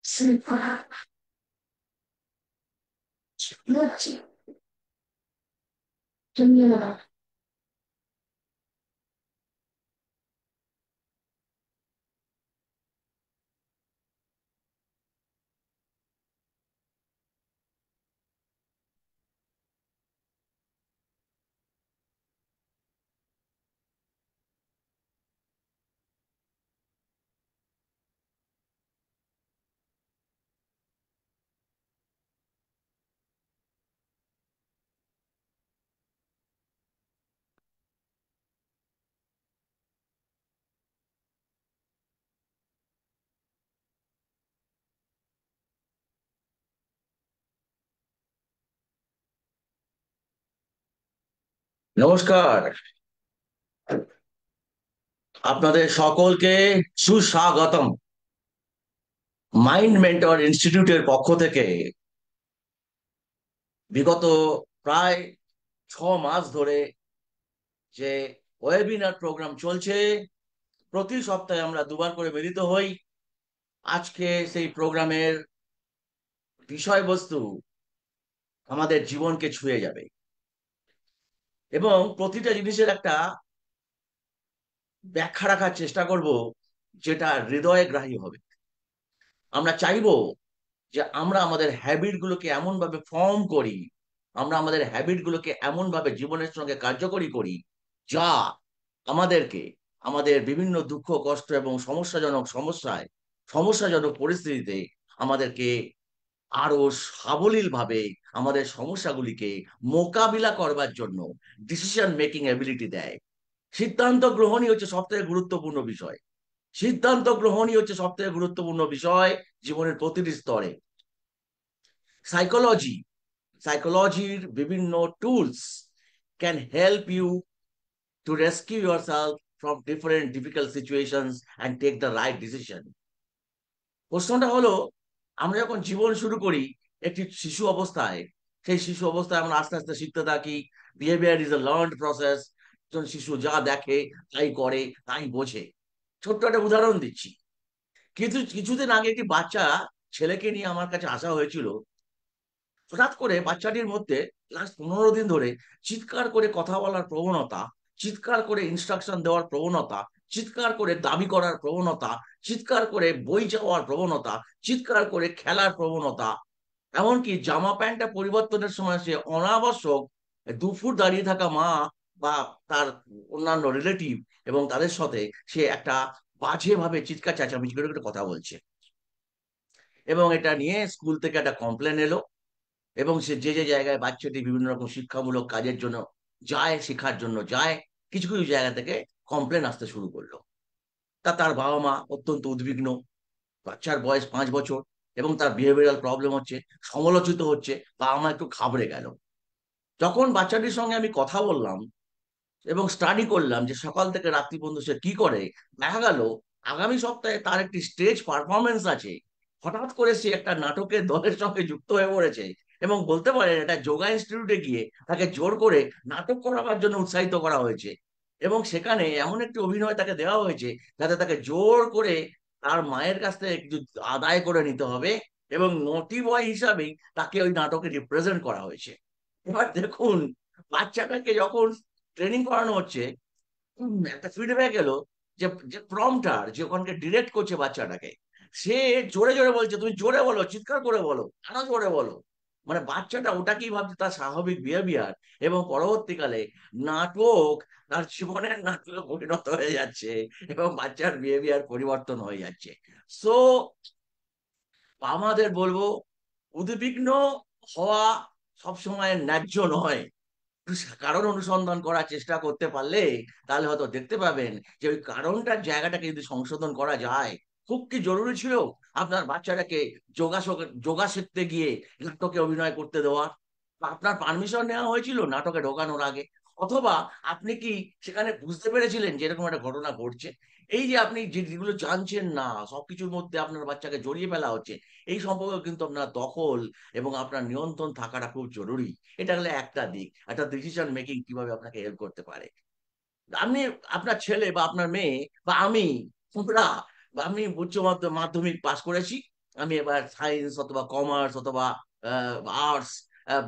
Separate. Not নমস্কার। আপনাদের সকলকে সুস্বাগতম। মাইন্ড মেন্টর ইনস্টিটিউটের পক্ষ থেকে বিগত প্রায় 6 মাস ধরে যে ওয়েবিনার প্রোগ্রাম চলছে, প্রতি সপ্তাহে আমরা দুবার করে মিলিত হই। আজকে সেই প্রোগ্রামের বিষয়বস্তু আমাদের জীবনকে ছুঁয়ে যাবে এবং প্রতিটা জিনিসের একটা ব্যাখ্যা রাখার চেষ্টা করব, যেটা হৃদয়ে গ্রাহী হবে। আমরা চাইবো যে আমরা আমাদের হ্যাবিট গুলোকে এমন ভাবে ফর্ম করি, আমরা আমাদের হ্যাবিট গুলোকে এমন ভাবে জীবনের সঙ্গে কার্যকরী করি, যা আমাদেরকে আমাদের বিভিন্ন দুঃখ কষ্ট এবং সমস্যাজনক পরিস্থিতিতে আমাদেরকে আরো সাবলীল ভাবে আমাদের সমস্যাগুলিকে মোকাবিলা করবার জন্য ডিসিশন মেকিং এবিলিটি দেয়। সিদ্ধান্ত গ্রহণই হচ্ছে সব থেকে গুরুত্বপূর্ণ বিষয়। সিদ্ধান্ত গ্রহণই হচ্ছে সব থেকে গুরুত্বপূর্ণ বিষয় জীবনের প্রতিটি স্তরে। সাইকোলজি সাইকোলজির বিভিন্ন tools can help you to rescue yourself from different difficult situations and take the right decision. প্রশ্নটা হলো, আমরা যখন জীবন শুরু করি একটি শিশু অবস্থায়, সেই শিশু অবস্থায় আমরা আস্তে আস্তে শিখতে থাকি। Behaviour is a learned process. একজন শিশু যা দেখে তাই করে, তাই বোঝে। ছোট্ট একটা উদাহরণ দিচ্ছি। কিন্তু কিছুদিন আগে একটি বাচ্চা ছেলেকে নিয়ে আমার কাছে আসা হয়েছিল। হঠাৎ করে বাচ্চাটির মধ্যে লাস্ট 15 দিন ধরে চিৎকার করে কথা বলার প্রবণতা, চিৎকার করে ইনস্ট্রাকশন দেওয়ার প্রবণতা, চিৎকার করে দাবি করার প্রবণতা, চিৎকার করে বই চাওয়ার প্রবণতা, চিৎকার করে খেলার প্রবণতা। এমনকি জামা প্যান্টটা পরিবর্তনের সময় সে অনাবশ্যক 2 ফুট দাঁড়িয়ে থাকা মা বা তার অন্যান্য রিলেটিভ এবং তাদের সাথে সে একটা বাজে ভাবে চিৎকার চেঁচামেচি করে করে কথা বলছে। এবং এটা নিয়ে স্কুল থেকে একটা কমপ্লেন এলো এবং সে যে যে জায়গায় বাচ্চাটি বিভিন্ন রকম শিক্ষামূলক কাজের জন্য যায়, শেখার জন্য যায়, কিছু কিছু জায়গা থেকে কমপ্লেন আসতে শুরু করলো। তার বাবা মা অত্যন্ত উদ্বিগ্ন। বাচ্চার বয়স 5 বছর এবং তার বিহেভিয়ারাল প্রবলেম হচ্ছে, সমালোচিত হচ্ছে। বাবা মা একটু ঘাবড়ে গেল। যখন বাচ্চাটির সঙ্গে আমি কথা বললাম এবং স্টাডি করলাম যে সকাল থেকে রাত্রি পর্যন্ত সে কি করে, দেখা গেল আগামী সপ্তাহে তার একটি স্টেজ পারফরমেন্স আছে। হঠাৎ করে সে একটা নাটকের দলের সঙ্গে যুক্ত হয়ে পড়েছে এবং বলতে পারেন এটা যোগা ইনস্টিটিউটে গিয়ে তাকে জোর করে নাটক করাবার জন্য উৎসাহিত করা হয়েছে। এবং সেখানে এমন একটি অভিনয় তাকে দেওয়া হয়েছে যাতে তাকে জোর করে তার মায়ের কাছ থেকে কিছু আদায় করে নিতে হবে এবং নটি বয় হিসাবেই তাকে ওই নাটকে রিপ্রেজেন্ট করা হয়েছে। এবার দেখুন, বাচ্চাটাকে যখন ট্রেনিং করানো হচ্ছে, একটা ফিডব্যাক এলো যে যে প্রম্পটার যে ওখানকে ডিরেক্ট করছে বাচ্চাটাকে, সে জোরে জোরে বলছে তুমি জোরে বলো, চিৎকার করে বলো, আরো জোরে বলো। মানে বাচ্চাটা ওটাকেই ভাবছে তার স্বাভাবিক বিহেভিয়ার। এবং পরবর্তীকালে নাটক তার জীবনের নাটকে পরিণত হয়ে যাচ্ছে এবং বাচ্চার বিহেভিয়ার পরিবর্তন হয়ে যাচ্ছে। সো আমাদের বলবো, উদ্বিগ্ন হওয়া সবসময় ন্যায্য নয়। কারণ অনুসন্ধান করার চেষ্টা করতে পারলে তাহলে হয়তো দেখতে পাবেন যে ওই কারণটার জায়গাটাকে যদি সংশোধন করা যায়। খুব কি জরুরি ছিল আপনার বাচ্চাটাকে যোগা শিখতে গিয়ে নাটকে অভিনয় করতে দেওয়া? বা আপনার পারমিশন নেওয়া হয়েছিল নাটকে ঢোকানোর আগে? অথবা আপনি কি সেখানে বুঝতে পেরেছিলেন যে এরকম একটা ঘটনা ঘটছে? এই যে আপনি যেগুলো জানছেন না, সবকিছুর মধ্যে আপনার বাচ্চাকে জড়িয়ে ফেলা হচ্ছে, এই সম্পর্কে কিন্তু আপনার দখল এবং আপনার নিয়ন্ত্রণ থাকাটা খুব জরুরি। এটা হলো একটা দিক, একটা ডিসিশন মেকিং কিভাবে আপনাকে হেল্প করতে পারে। আপনি, আপনার ছেলে বা আপনার মেয়ে বা আমি, আমরা বা আমি উচ্চ মাধ্যমিক পাশ করেছি, আমি এবার সায়েন্স অথবা কমার্স অথবা আর্টস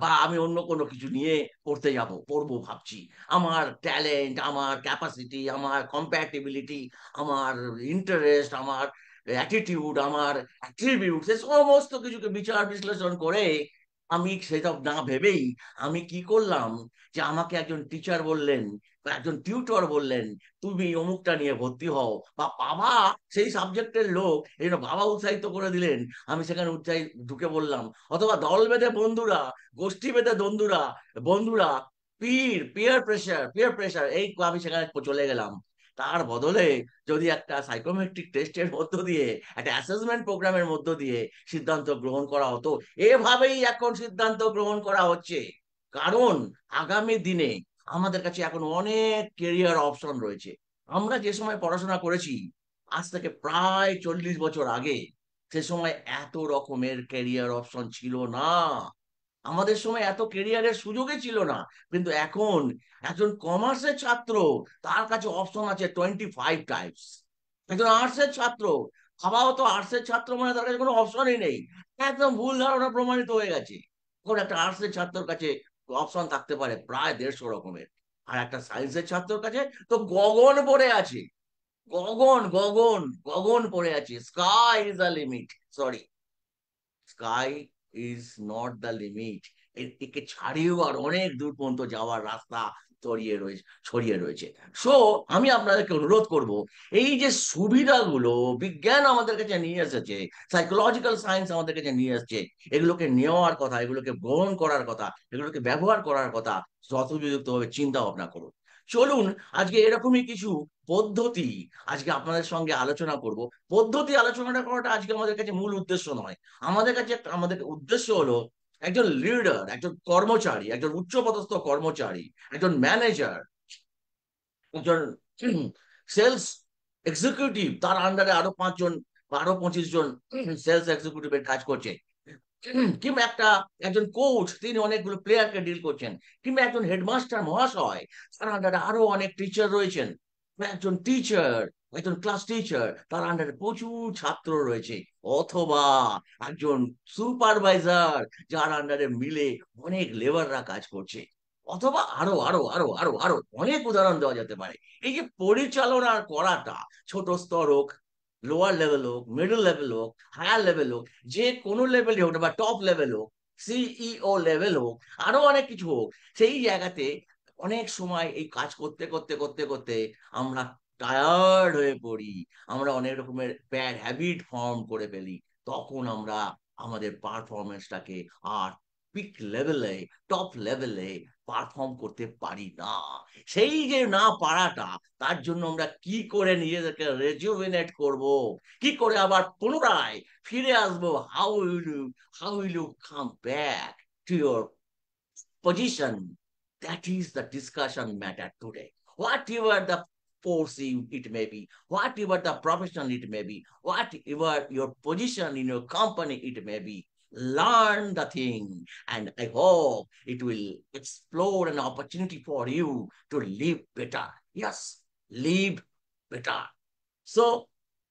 বা আমি অন্য কোনো কিছু নিয়ে পড়বো ভাবছি। আমার ট্যালেন্ট, আমার ক্যাপাসিটি, আমার কম্প্যাটিবিলিটি, আমার ইন্টারেস্ট, আমার অ্যাটিটিউড, আমার অ্যাট্রিবিউট, সে সমস্ত কিছুকে বিচার বিশ্লেষণ করে আমি সেসব না ভেবেই আমি কি করলাম, যে আমাকে একজন টিচার বললেন বা একজন টিউটর বললেন তুমি অমুকটা নিয়ে ভর্তি হও, বা বাবা সেই সাবজেক্টের লোক এই জন্য বাবা উৎসাহিত করে দিলেন, আমি সেখানে ঢুকে বললাম। অথবা দল বেঁধে বন্ধুরা, গোষ্ঠী বেঁধে বন্ধুরা, বন্ধুরা, পিয়ার প্রেশার এই আমি সেখানে চলে গেলাম। তার বদলে যদি একটা সাইকোমেট্রিক টেস্টের মধ্য দিয়ে, একটা অ্যাসেসমেন্ট প্রোগ্রামের মধ্য দিয়ে সিদ্ধান্ত গ্রহণ করা হতো, এভাবেই এখন সিদ্ধান্ত গ্রহণ করা হচ্ছে। কারণ আগামী দিনে আমাদের কাছে এখন অনেক কেরিয়ার অপশন রয়েছে। আমরা যে সময় পড়াশোনা করেছি, আজ থেকে প্রায় 40 বছর আগে, সে সময় এত রকমের ক্যারিয়ার অপশন ছিল না। আমাদের সময় এত কেরিয়ারের সুযোগই ছিল না। কিন্তু এখন একজন কমার্সের ছাত্র, তার কাছে অপশন আছে 25 টাইপস। একজন আর্টসের ছাত্র, ভাবাও তো, আর্টসের ছাত্র মানে তার কাছে কোনো অপশনই নেই। একদম ভুল ধারণা প্রমাণিত হয়ে গেছে। এখন একটা আর্টসের ছাত্রের কাছে অপশন থাকতে পারে প্রায় 150 রকমের। আর একটা সায়েন্সের ছাত্রের কাছে তো গগন পড়ে আছে। গগন গগন গগন পড়ে আছে। Sky is the limit. Sorry, sky is not the limit. একে ছাড়িয়েও আর অনেক দূর পর্যন্ত যাওয়ার রাস্তা ছড়িয়ে রয়েছে। সো আমি আপনাদেরকে অনুরোধ করব, এই যে সুবিধাগুলো বিজ্ঞান আমাদের কাছে নিয়ে এসেছে, সাইকোলজিক্যাল সায়েন্স আমাদের কাছে নিয়ে এসেছে, এগুলোকে নেওয়ার কথা, এগুলোকে গ্রহণ করার কথা, এগুলোকে ব্যবহার করার কথা যথোপযুক্ত ভাবে চিন্তা ভাবনা করুন। চলুন আজকে এরকমই কিছু পদ্ধতি আজকে আপনাদের সঙ্গে আলোচনা করব। পদ্ধতি আলোচনাটা করাটা আজকে আমাদের কাছে মূল উদ্দেশ্য নয়। আমাদের উদ্দেশ্য হলো একজন লিডার, একজন কর্মচারী, একজন উচ্চপদস্থ কর্মচারী, একজন ম্যানেজার, একজন সেলস এক্সিকিউটিভ, তার আন্ডারে আরো 5 জন বা আরো 25 জন সেলস এক্সিকিউটিভের কাজ করছে, কিংবা একজন কোচ, তিনি অনেকগুলো প্লেয়ারকে ডিল করছেন, কিংবা একজন হেডমাস্টার মহাশয়, তার আন্ডারে আরো অনেক টিচার রয়েছেন, বা একজন টিচার, একজন ক্লাস টিচার, তার আন্ডারে প্রচুর ছাত্র রয়েছে, অথবা একজন সুপারভাইজার, যার আন্ডারে মিলে অনেক লেবাররা কাজ করছে, অথবা আরো আরো আরো আরো আরো অনেক উদাহরণ দেওয়া যেতে পারে। এই যে পরিচালনা করাটা, ছোট স্তর হোক, লোয়ার লেভেল হোক, মিডল লেভেল হোক, হায়ার লেভেল হোক, যে কোনো লেভেলই হোক, বা টপ লেভেল হোক, সিইও লেভেল হোক, আরো অনেক কিছু হোক, সেই জায়গাতে অনেক সময় এই কাজ করতে করতে করতে করতে আমরা টায়ার্ড হয়ে পড়ি। আমরা অনেক রকমের ব্যাড হ্যাবিট ফর্ম করে ফেলি। তখন আমরা আমাদের পারফরমেন্সটাকে আর পিক লেভেলে, টপ লেভেলে পারফর্ম করতে পারি না। সেই যে না পারাটা, তার জন্য আমরা কি করে নিজেদেরকে রেজুভেনেট করব, কি করে আবার পুনরায় ফিরে আসবো, how will you come back to your position. That is the discussion matter today. Whatever the force it may be, whatever the profession it may be, whatever your position in your company it may be, learn the thing, and I hope it will explore an opportunity for you to live better. Yes, live better. So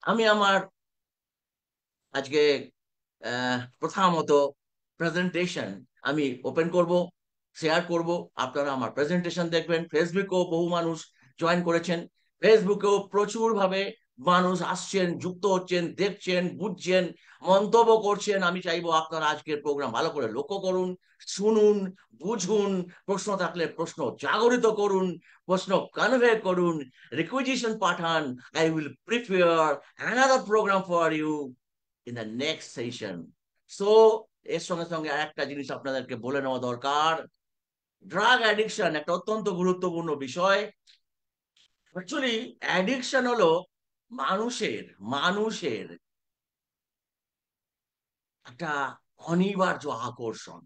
আমি আমার আজকে প্রথমত presentation আমি open করব, share করব। আপনারা আমার presentation দেখবেন। ফেসবুকেও বহু মানুষ জয়েন করেছেন, ফেসবুকেও প্রচুর ভাবে মানুষ আসছেন, যুক্ত হচ্ছেন, দেখছেন, বুঝছেন, মন্তব্য করছেন। আমি চাইবো আপনারা আজকের প্রোগ্রাম ভালো করে লক্ষ্য করুন, শুনুন, বুঝুন, প্রশ্ন থাকলে প্রশ্ন জাগরিত করুন, প্রশ্ন কনভে করুন, রিকুইজিশন পাঠান। I will prepare another program for you in the next session. So এর সঙ্গে সঙ্গে আরেকটা জিনিস আপনাদেরকে বলে নেওয়া দরকার। ড্রাগ অ্যাডিকশন একটা অত্যন্ত গুরুত্বপূর্ণ বিষয়। অ্যাকচুয়ালি অ্যাডিকশন হলো মানুষের মানুষের একটা অনিবার্য আকর্ষণ।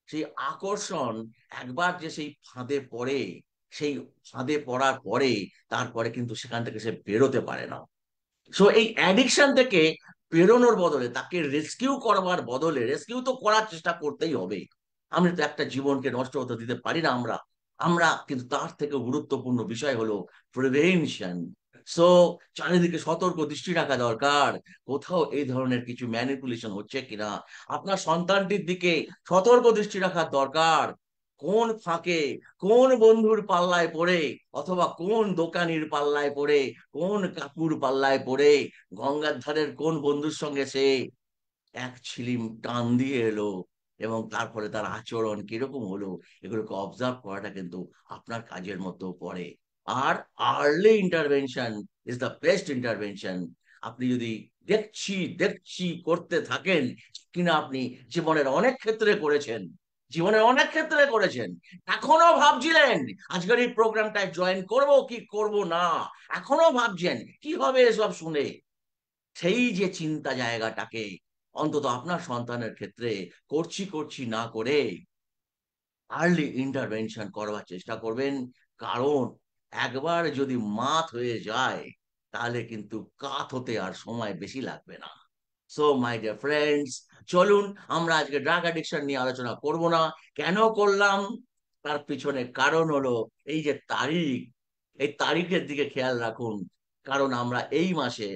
সেই আকর্ষণ একবার যে সেই ফাঁদে পড়ে, সেই ফাঁদে পড়ার পরে তারপরে কিন্তু সেখান থেকে সে বেরোতে পারে না। সো এই অ্যাডিকশন থেকে বেরোনোর বদলে, তাকে রেস্কিউ করবার বদলে, রেস্কিউ তো করার চেষ্টা করতেই হবে। আমরা তো একটা জীবনকে নষ্ট হতে দিতে পারি না। আমরা আমরা কিন্তু তার থেকে গুরুত্বপূর্ণ বিষয় হলো প্রিভেনশন। সো চারিদিকে সতর্ক দৃষ্টি রাখা দরকার, কোথাও এই ধরনের কিছু ম্যানিপুলেশন হচ্ছে কিনা। আপনার সন্তানটির দিকে সতর্ক দৃষ্টি রাখা দরকার, কোন ফাঁকে, কোন বন্ধুর পাল্লায় পড়ে, অথবা কোন দোকানির পাল্লায় পড়ে, কোন কাকুর পাল্লায় পড়ে, গঙ্গার ধারের কোন বন্ধুর সঙ্গে সে এক ছিলিম টান দিয়ে এলো, এবং তারপরে তার আচরণ কিরকম হলো, এগুলোকে অবজার্ভ করাটা কিন্তু আপনার কাজের মধ্যেও পড়ে। আর early intervention is the best intervention. আপনি যদি দেখছি দেখছি করতে থাকেন, কিনা আপনি জীবনের অনেক ক্ষেত্রে করেছেন, জীবনের অনেক ক্ষেত্রে করেছেন, এখনো ভাবছিলেন আজকের এই প্রোগ্রামটায় জয়েন করব কি করব না, এখনো ভাবছেন কি হবে এসব শুনে, সেই যে চিন্তা জায়গাটাকে অন্তত আপনার সন্তানের ক্ষেত্রে করছি করছি না করে আর্লি ইন্টারভেনশন করবার চেষ্টা করবেন। কারণ একবার যদি মাত হয়ে যায়, তাহলে কিন্তু কাত হতে আর সময় বেশি লাগবে না। সো মাই ডিয়ার ফ্রেন্ডস, চলুন আমরা আজকে ড্রাগ অ্যাডিকশন নিয়ে আলোচনা করব না। কেন করলাম, তার পিছনে কারণ হলো এই যে তারিখ, এই তারিখের দিকে খেয়াল রাখুন। কারণ আমরা এই মাসে,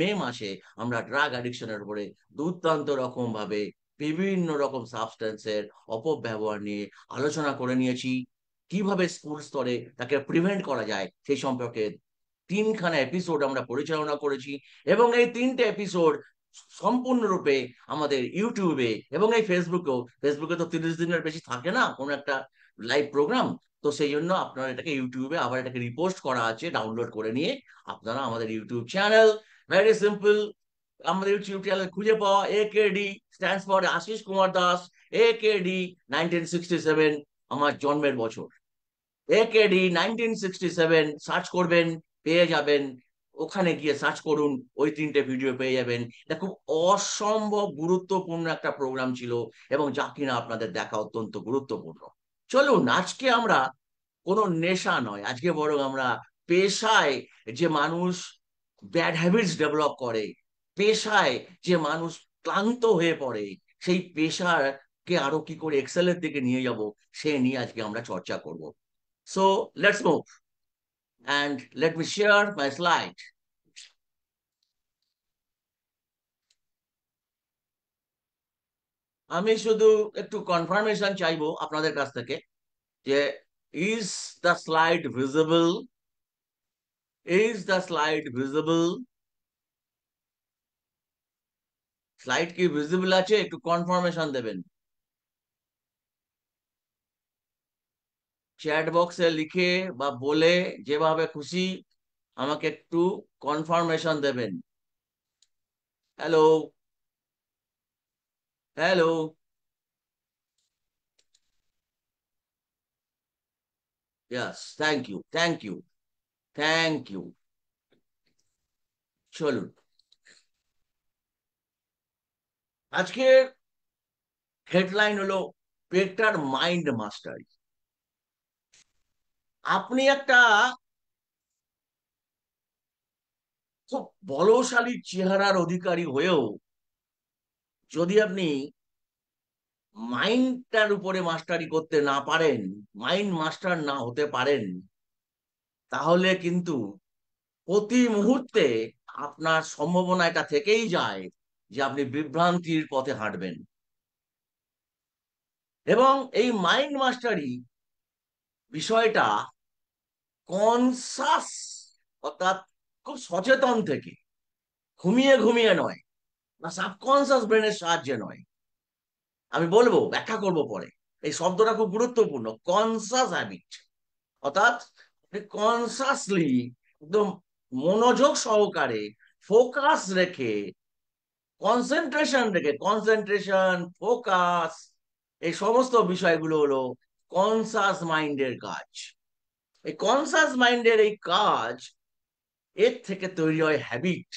মে মাসে, আমরা ড্রাগ অ্যাডিকশনের উপরে দুর্দান্ত রকম ভাবে বিভিন্ন রকম সাবস্টেন্সের অপব্যবহার নিয়ে আলোচনা করে নিয়েছি। কিভাবে স্কুল স্তরে তাকে প্রিভেন্ট করা যায় সেই সম্পর্কে তিনখানা এপিসোড আমরা পরিচালনা করেছি। এবং এই তিনটে এপিসোড সম্পূর্ণরূপে আমাদের ইউটিউবে এবং এই ফেসবুকেও, ফেসবুকে তো 30 দিনের বেশি থাকে না কোনো একটা লাইভ প্রোগ্রাম, তো সেই জন্য আপনারা এটাকে ইউটিউবে আবার এটাকে রিপোস্ট করা আছে, ডাউনলোড করে নিয়ে আপনারা আমাদের ইউটিউব চ্যানেল, ভেরি সিম্পল, আমাদের ইউটিউব চ্যানেল খুঁজে পাওয়া, AKD stands for Ashis Kumar Das, AKD 1967 আমার জন্মের বছর, AKD 1967 সার্চ করবেন, পেয়ে যাবেন। ওখানে গিয়ে সার্চ করুন, ওই তিনটে ভিডিও পেয়ে যাবেন। এটা খুব অসম্ভব গুরুত্বপূর্ণ একটা প্রোগ্রাম ছিল, এবং যা কিনা আপনাদের দেখা অত্যন্ত গুরুত্বপূর্ণ। চলুন আজকে আমরা কোনো নেশা নয়, আজকে বরং আমরা পেশায় যে মানুষ ব্যাড হ্যাবিটস ডেভেলপ করে, পেশায় যে মানুষ ক্লান্ত হয়ে পড়ে, সেই পেশাকে আরো কি করে এক্সেলের দিকে নিয়ে যাব, সে নিয়ে আজকে আমরা চর্চা করব। So let's move, and let me share my slide. আমি শুধু একটু কনফার্মেশন চাইবো আপনাদের কাছ থেকে যে is the slide visible, is the slide visible, slide কি ভিজিবল আছে, একটু কনফার্মেশন দেবেন। চ্যাট বক্সে লিখে বা বলে, যেভাবে খুশি আমাকে একটু কনফার্মেশন দেবেন। Hello, hello, yes, thank you, thank you, thank you. চলুন, আজকে হেডলাইন হলো বেটার মাইন্ড মাস্টারি। আপনি একটা খুব বলশালী চেহারার অধিকারী হয়েও যদি আপনি মাইন্ডটার উপরে মাস্টারি করতে না পারেন, মাইন্ড মাস্টার না হতে পারেন, তাহলে কিন্তু প্রতি মুহূর্তে আপনার সম্ভাবনা এটা থেকেই যায় যে আপনি বিভ্রান্তির পথে হাঁটবেন। এবং এই মাইন্ড মাস্টারি বিষয়টা কনসাস, অর্থাৎ খুব সচেতন থেকে, ঘুমিয়ে ঘুমিয়ে নয়, বা সাবকনসিয়াস ব্রেনের সাহায্যে নয়। আমি বলবো, ব্যাখ্যা করব পরে। এই শব্দটা খুব গুরুত্বপূর্ণ, কনসাস হ্যাবিট, অর্থাৎ কনসাসলি, একদম মনোযোগ সহকারে, ফোকাস রেখে, কনসেন্ট্রেশন রেখে, কনসেন্ট্রেশন, ফোকাস, এই সমস্ত বিষয়গুলো হলো কনসাস মাইন্ডের কাজ। এই কনসাস মাইন্ডের এই কাজ, এর থেকে তৈরি হয় হ্যাবিট।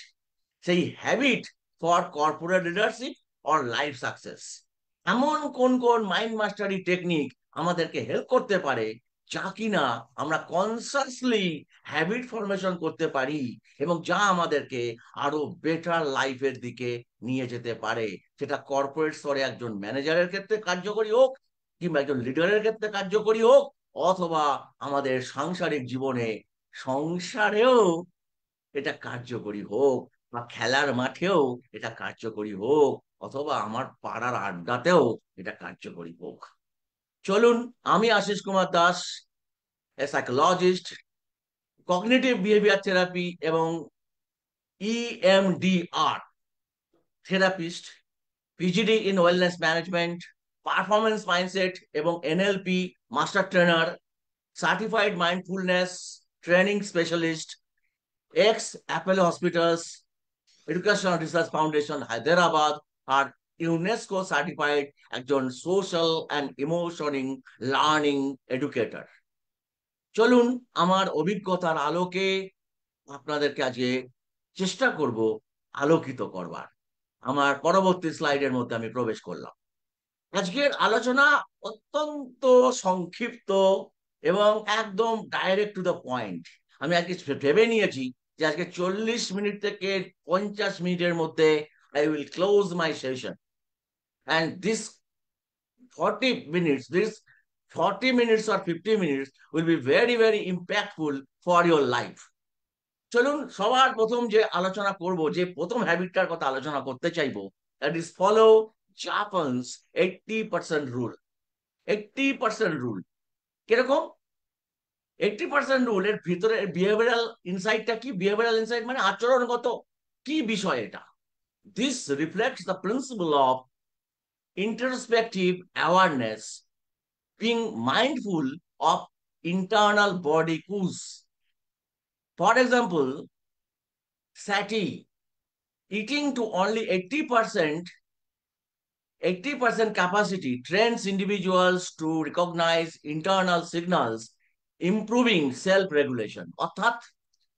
সেই habit for corporate leadership or life success. এমন কোন কোন মাইন্ড মাস্টারি টেকনিক আমাদেরকে হেল্প করতে পারে, যা কিনা আমরা কনসাসলি হ্যাবিট ফরমেশন করতে পারি, এবং যা আমাদেরকে আরো বেটার লাইফের দিকে নিয়ে যেতে পারে। সেটা কর্পোরেট স্তরে একজন ম্যানেজারের ক্ষেত্রে কার্যকরী হোক, কিংবা একজন লিডারের ক্ষেত্রে কার্যকরী হোক, অথবা আমাদের সাংসারিক জীবনে, সংসারেও এটা কার্যকরী হোক, বা খেলার মাঠেও এটা কার্যকরী হোক, অথবা আমার পাড়ার আড্ডাতেও এটা কার্যকরী হোক। চলুন, আমি Ashis Kumar Das, a psychologist, cognitive behaviour therapy এবং EMDR therapist, PGD in wellness management, performance mindset এবং NLP master trainer, certified mindfulness training specialist, ex Apollo hospitals educational research foundation Hyderabad, আর ইউনেস্কো সার্টিফাইড একজন social and emotional learning educator. চলুন, আমার অভিজ্ঞতার আলোকে আপনাদেরকে আজকে চেষ্টা করব আলোকিত করবার। আমার পরবর্তী স্লাইডের মধ্যে আমি প্রবেশ করলাম। আজকের আলোচনা অত্যন্ত সংক্ষিপ্ত এবং একদম ডাইরেক্ট টু দ্য পয়েন্ট। আমি আজকে ভেবে নিয়েছি যে আজকে 40 মিনিট থেকে 50 মিনিটের মধ্যে I will close my session, and this 40 minutes, this 40 minutes or 50 minutes will be very very impactful for your life. চলুন, সবার প্রথম যে আলোচনা করব, যে প্রথম হ্যাবিটটার কথা আলোচনা করতে চাইবো, that is follow জাপানস 80% rule. 80% rule কিরকম? 80% রুল এর ভিতরে বিহেভিয়ারাল ইনসাইটটা কি? বিহেভিয়ারাল ইনসাইট মানে আচরণগত কি বিষয় এটা? This reflects the principle of interoceptive awareness, being mindful of internal body cues. For example, SATI, eating to only 80% capacity trains individuals to recognize internal signals, improving self regulation. অর্থাৎ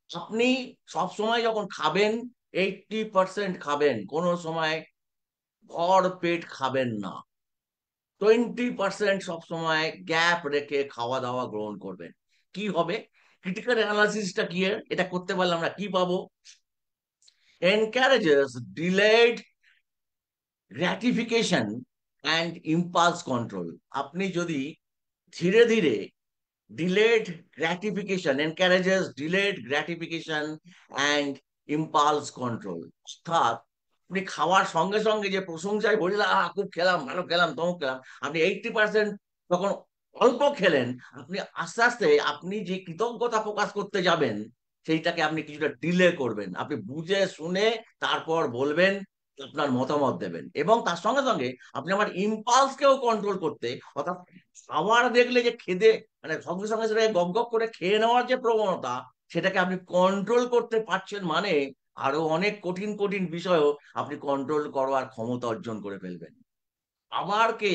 আপনি সব সময় যখন খাবেন 80% খাবেন, কোনো সময় ভর পেট খাবেন না। 20% সবসময় গ্যাপ রেখে খাওয়া দাওয়া গ্রহণ করবেন। কি হবে? ক্রিটিক্যাল অ্যানালাইসিসটা কি? এটা করতে পারলে আমরা কি পাবো? Encourages delayed gratification and impulse control. আপনি যদি ধীরে ধীরে delayed gratification, encourages delayed gratification and impulse control, অর্থাৎ আপনি খাওয়ার সঙ্গে সঙ্গে যে প্রশংসায় বললেন, খুব খেলাম, ভালো খেলাম, তমুক খেলাম, আপনি 80% তখন অল্প খেলেন, আপনি আস্তে আস্তে আপনি যে কৃতজ্ঞতা প্রকাশ করতে যাবেন সেইটাকে আপনি কিছুটা ডিলে করবেন। আপনি বুঝে শুনে তারপর বলবেন, আপনার মতামত দেবেন, এবং তার সঙ্গে সঙ্গে আপনি আমার ইম্পালসকেও কন্ট্রোল করতে, অর্থাৎ খাবার দেখলে যে খেদে মানে সঙ্গে সঙ্গে সেটা গপ গপ করে খেয়ে নেওয়ার যে প্রবণতা, সেটাকে আপনি কন্ট্রোল করতে পারছেন, মানে আরো অনেক কঠিন কঠিন বিষয়ও আপনি কন্ট্রোল করার ক্ষমতা অর্জন করে ফেলবেন। আবারকে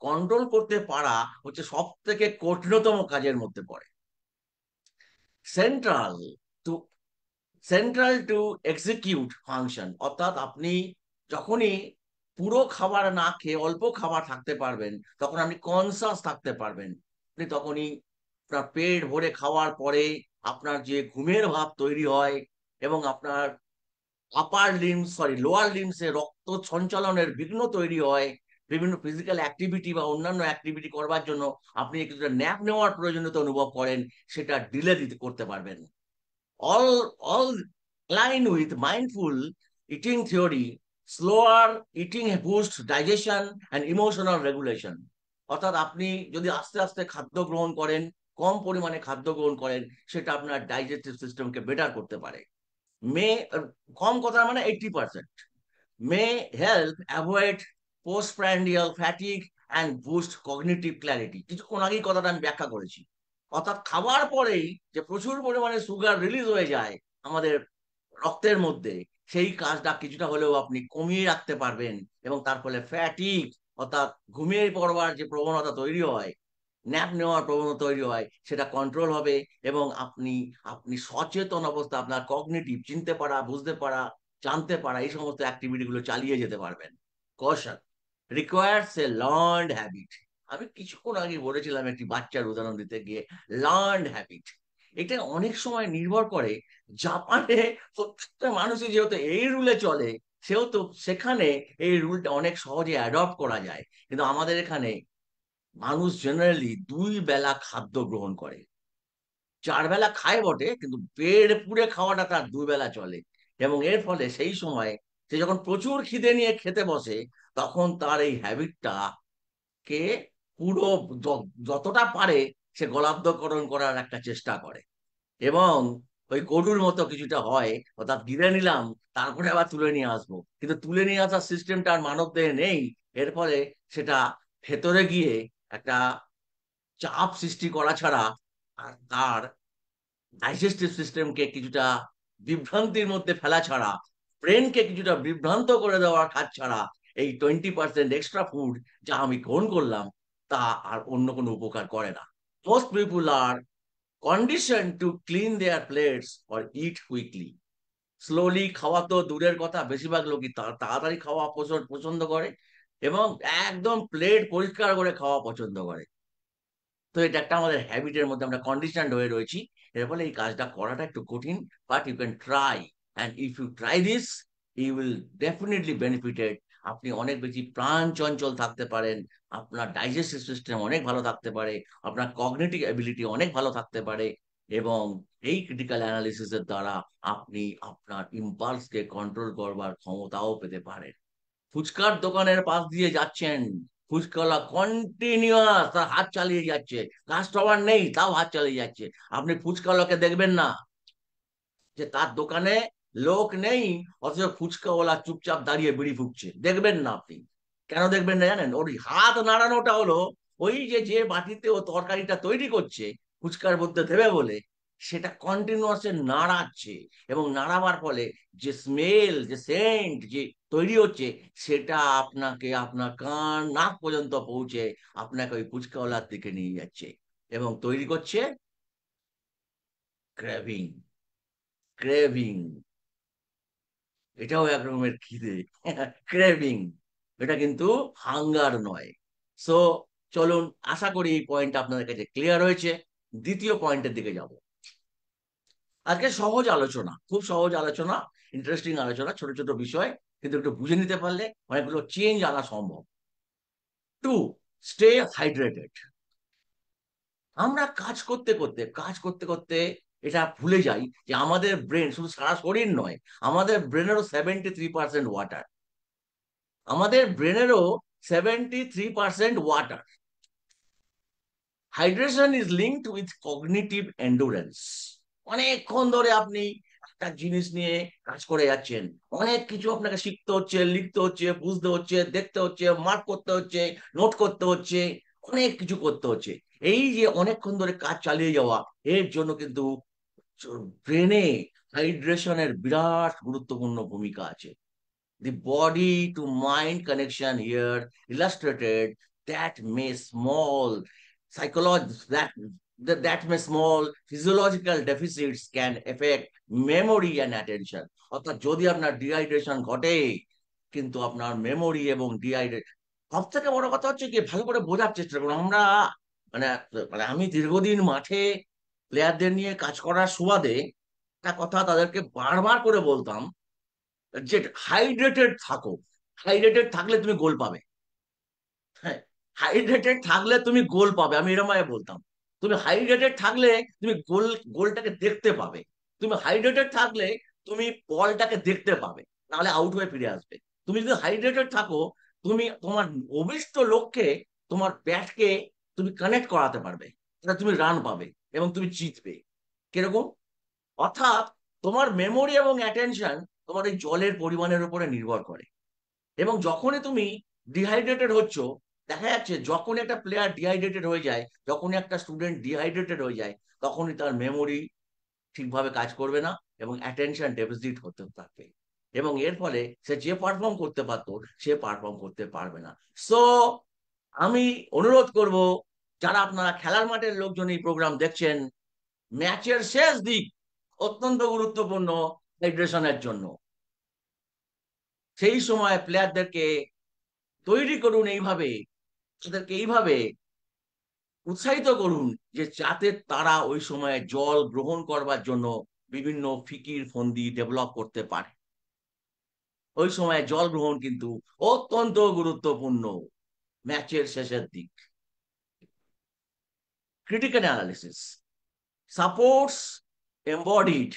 কন্ট্রোল করতে পারা হচ্ছে সব থেকে কঠিনতম কাজের মধ্যে পড়ে। Central to central to execute function, অর্থাৎ আপনি যখনই পুরো খাবার না খেয়ে অল্প খাবার থাকতে পারবেন, তখন আপনি কনসাস থাকতে পারবেন। আপনি তখনই আপনার পেট ভরে খাওয়ার পরে আপনার যে ঘুমের ভাব তৈরি হয়, এবং আপনার আপার লিম্স সরি লোয়ার লিম্সে রক্ত সঞ্চালনের বিঘ্ন তৈরি হয়, বিভিন্ন ফিজিক্যাল অ্যাক্টিভিটি বা অন্যান্য অ্যাক্টিভিটি করবার জন্য আপনি কিছুটা ন্যাপ নেওয়ার প্রয়োজনীয়তা অনুভব করেন, সেটা ডিলে দিতে করতে পারবেন। All align with mindful eating theory. Slower eating boosts digestion and emotional regulation. অর্থাৎ আপনি যদি আস্তে আস্তে খাদ্য গ্রহণ করেন, কম পরিমাণে খাদ্য গ্রহণ করেন, সেটা আপনার ডাইজেস্টিভ সিস্টেমকে বেটার করতে পারে। মে কম কথা মানে 80%, may help avoid postprandial fatigue and boost cognitive clarity. কিছুক্ষণ আগেই কথাটা আমি ব্যাখ্যা করেছি। অর্থাৎ খাবার পরেই যে প্রচুর পরিমাণে সুগার রিলিজ হয়ে যায় আমাদের রক্তের মধ্যে, সেই কাজটা কিছুটা হলেও আপনি কমিয়ে রাখতে পারবেন, এবং তার ফলে ফ্যাটিক অর্থাৎ ঘুমিয়ে পড়বার যে প্রবণতা তৈরি হয়, ন্যাপ নেওয়ার প্রবণতা তৈরি হয়, সেটা কন্ট্রোল হবে, এবং আপনি আপনি সচেতন অবস্থা আপনার কগনিটিভ চিনতে পারা, বুঝতে পারা, জানতে পারা, এই সমস্ত অ্যাক্টিভিটি গুলো চালিয়ে যেতে পারবেন। কশন রিকোয়ার্স এ লার্নড হ্যাবিট। আমি কিছুক্ষণ আগে বলেছিলাম একটি বাচ্চার উদাহরণ দিতে গিয়ে, লার্নড হ্যাবিট। এটা অনেক সময় নির্ভর করে জাপানে প্রত্যেকটা মানুষই যেহেতু এই রুলে চলে, সেহেতু সেখানে এই রুলটা অনেক সহজে অ্যাডপ্ট করা যায়। কিন্তু আমাদের এখানে মানুষ জেনারেলি 2 বেলা খাদ্য গ্রহণ করে। 4 বেলা খায় বটে, কিন্তু পেট পুড়ে খাওয়াটা তার 2 বেলা চলে। এবং এর ফলে সেই সময় সে যখন প্রচুর খিদে নিয়ে খেতে বসে, তখন তার এই হ্যাবিটটা কে পুরো যতটা পারে সে গলাব্ধকরণ করার একটা চেষ্টা করে। এবং ওই গরুর মতো কিছুটা হয়, অর্থাৎ গিলে নিলাম, তারপরে আবার তুলে নিয়ে আসবো, কিন্তু তুলে নিয়ে আসার সিস্টেমটা আর মানব দেহে নেই। এর ফলে সেটা ভেতরে গিয়ে একটা চাপ সৃষ্টি করা ছাড়া আর তার ডাইজেস্টিভ সিস্টেমকে কিছুটা বিভ্রান্তির মধ্যে ফেলা ছাড়া, ব্রেনকে কিছুটা বিভ্রান্ত করে দেওয়ার কাজ ছাড়া, এই 20% এক্সট্রা ফুড যা আমি গ্রহণ করলাম তা আর অন্য কোনো উপকার করে না। Most people are condition to clean their plates or eat quickly. Slowly খাওয়া তো দূরের কথা, বেশিরভাগ লোকই তাড়াতাড়ি খাওয়া পছন্দ করে, এবং একদম প্লেট পরিষ্কার করে খাওয়া পছন্দ করে। তো এটা একটা আমাদের হ্যাবিটের মধ্যে আমরা কন্ডিশন হয়ে রয়েছি। এর ফলে এই কাজটা করাটা একটু কঠিন, but you can try. And if you try this, you will definitely benefited. আপনি অনেক বেশি প্রাণ চঞ্চল থাকতে পারেন, আপনার ডাইজেস্টিভ সিস্টেম অনেক ভালো থাকতে পারে, আপনার কগনিটিভ এবিলিটি অনেক ভালো থাকতে পারে, এবং এই ক্রিটিক্যাল অ্যানালিসিসের দ্বারা আপনি আপনার ইম্পালসকে কন্ট্রোল করবার ক্ষমতাও পেতে পারেন। ফুচকার দোকানের পাশ দিয়ে যাচ্ছেন, ফুচকাওয়ালা কন্টিনিউয়াস তার হাত চালিয়ে যাচ্ছে, কাস্টমার নেই তাও হাত চালিয়ে যাচ্ছে। আপনি ফুচকাওয়ালাকে দেখবেন না, যে তার দোকানে লোক নেই, অথচ ফুচকাওয়ালা চুপচাপ দাঁড়িয়ে বিড়ি ফুঁকছে, দেখবেন না আপনি। কেন দেখবেন না জানেন? ওর হাত নাড়ানোটা হলো ওই যে যে বাটিতে ও তরকারিটা তৈরি করছে ফুচকার মধ্যে দেবে বলে, সেটা কন্টিনিউয়াস নাড়াচ্ছে, এবং নাড়াবার ফলে যে স্মেল, যে সেন্ট যে তৈরি হচ্ছে, সেটা আপনাকে আপনার কান নাক পর্যন্ত পৌঁছে আপনাকে ওই ফুচকাওয়ালার দিকে নিয়ে যাচ্ছে, এবং তৈরি করছে ক্রেভিং। ক্রেভিং এটাও এক রকমের খিদে। ক্রেভিং, এটা কিন্তু হাঙ্গার নয়। সো চলুন, আশা করি এই পয়েন্ট আপনাদের কাছে ক্লিয়ার হয়েছে। দ্বিতীয় পয়েন্টের দিকে যাব। আজকে সহজ আলোচনা, খুব সহজ আলোচনা, ইন্টারেস্টিং আলোচনা, ছোট ছোট বিষয়, কিন্তু একটু বুঝে নিতে পারলে অনেকগুলো চেঞ্জ আনা সম্ভব। Two, stay hydrated. আমরা কাজ করতে করতে এটা ভুলে যাই যে আমাদের ব্রেন শুধু সারা শরীর নয়, আমাদের ব্রেনেরও 73% ওয়াটার। আমাদের ব্রেনেরও 73% water. Hydration is linked with cognitive endurance. অনেকক্ষণ ধরে আপনি একটা জিনিস নিয়ে কাজ করে যাচ্ছেন, অনেক কিছু আপনাকে শিখতে হচ্ছে, লিখতে হচ্ছে, বুঝতে হচ্ছে, দেখতে হচ্ছে, মার্ক করতে হচ্ছে, নোট করতে হচ্ছে, অনেক কিছু করতে হচ্ছে। এই যে অনেকক্ষণ ধরে কাজ চালিয়ে যাওয়া, এর জন্য কিন্তু ব্রেনে হাইড্রেশনের বিরাট গুরুত্বপূর্ণ ভূমিকা আছে। The body to mind connection here illustrated that may small that may small physiological deficits can affect memory and attention. অর্থাৎ যদি আপনার ডিহাইড্রেশন ঘটে, কিন্তু আপনার মেমোরি এবং ডিহাইড্রেট, সব থেকে বড় কথা হচ্ছে কি, ভালো করে বোঝার চেষ্টা করুন। আমরা মানে মানে আমি দীর্ঘদিন মাঠে প্লেয়ারদের নিয়ে কাজ করার সুবাদে একটা কথা তাদেরকে বারবার করে বলতাম, যে হাইড্রেটেড থাকো। হাইড্রেটেড থাকলে তুমি গোল পাবে। হ্যাঁ, হাইড্রেটেড থাকলে তুমি গোল পাবে, আমি এরকম ভাবে বলতাম। তুমি হাইড্রেটেড থাকলে তুমি গোলটাকে দেখতে পাবে। তুমি হাইড্রেটেড থাকলে তুমি বলটাকে দেখতে পাবে, নাহলে আউট হয়ে ফিরে আসবে। তুমি যদি হাইড্রেটেড থাকো, তুমি তোমার অভিষ্ট লক্ষ্যে, তোমার ব্যাটকে তুমি কানেক্ট করাতে পারবে, তাহলে তুমি রান পাবে এবং তুমি জিতবে। কিরকম? অর্থাৎ তোমার মেমোরি এবং অ্যাটেনশন তোমার এই জলের পরিমাণের উপরে নির্ভর করে। এবং যখনই তুমি ডিহাইড্রেটেড হচ্ছ, দেখা যাচ্ছে যখনই একটা প্লেয়ার ডিহাইড্রেটেড হয়ে যায়, যখনই একটা স্টুডেন্ট ডিহাইড্রেটেড হয়ে যায়, তখনই তার মেমোরি ঠিকভাবে কাজ করবে না, এবং অ্যাটেনশন ডেফিসিট হতে থাকবে, এবং এর ফলে সে যে পারফর্ম করতে পারতো সে পারফর্ম করতে পারবে না। সো আমি অনুরোধ করব, যারা আপনারা খেলার মাঠের লোকজন এই প্রোগ্রাম দেখছেন, ম্যাচের শেষ দিক অত্যন্ত গুরুত্বপূর্ণ হাইড্রেশনের জন্য। সেই সময় প্লেয়ারদেরকে তৈরি করুন এইভাবে, তাদেরকে এইভাবে উৎসাহিত করুন, যে যাতে তারা ওই সময় জল গ্রহণ করবার জন্য বিভিন্ন ফিকির ফন্দি ডেভেলপ করতে পারে। ওই সময় জল গ্রহণ কিন্তু অত্যন্ত গুরুত্বপূর্ণ ম্যাচের শেষের দিক। Critical analysis. Supports embodied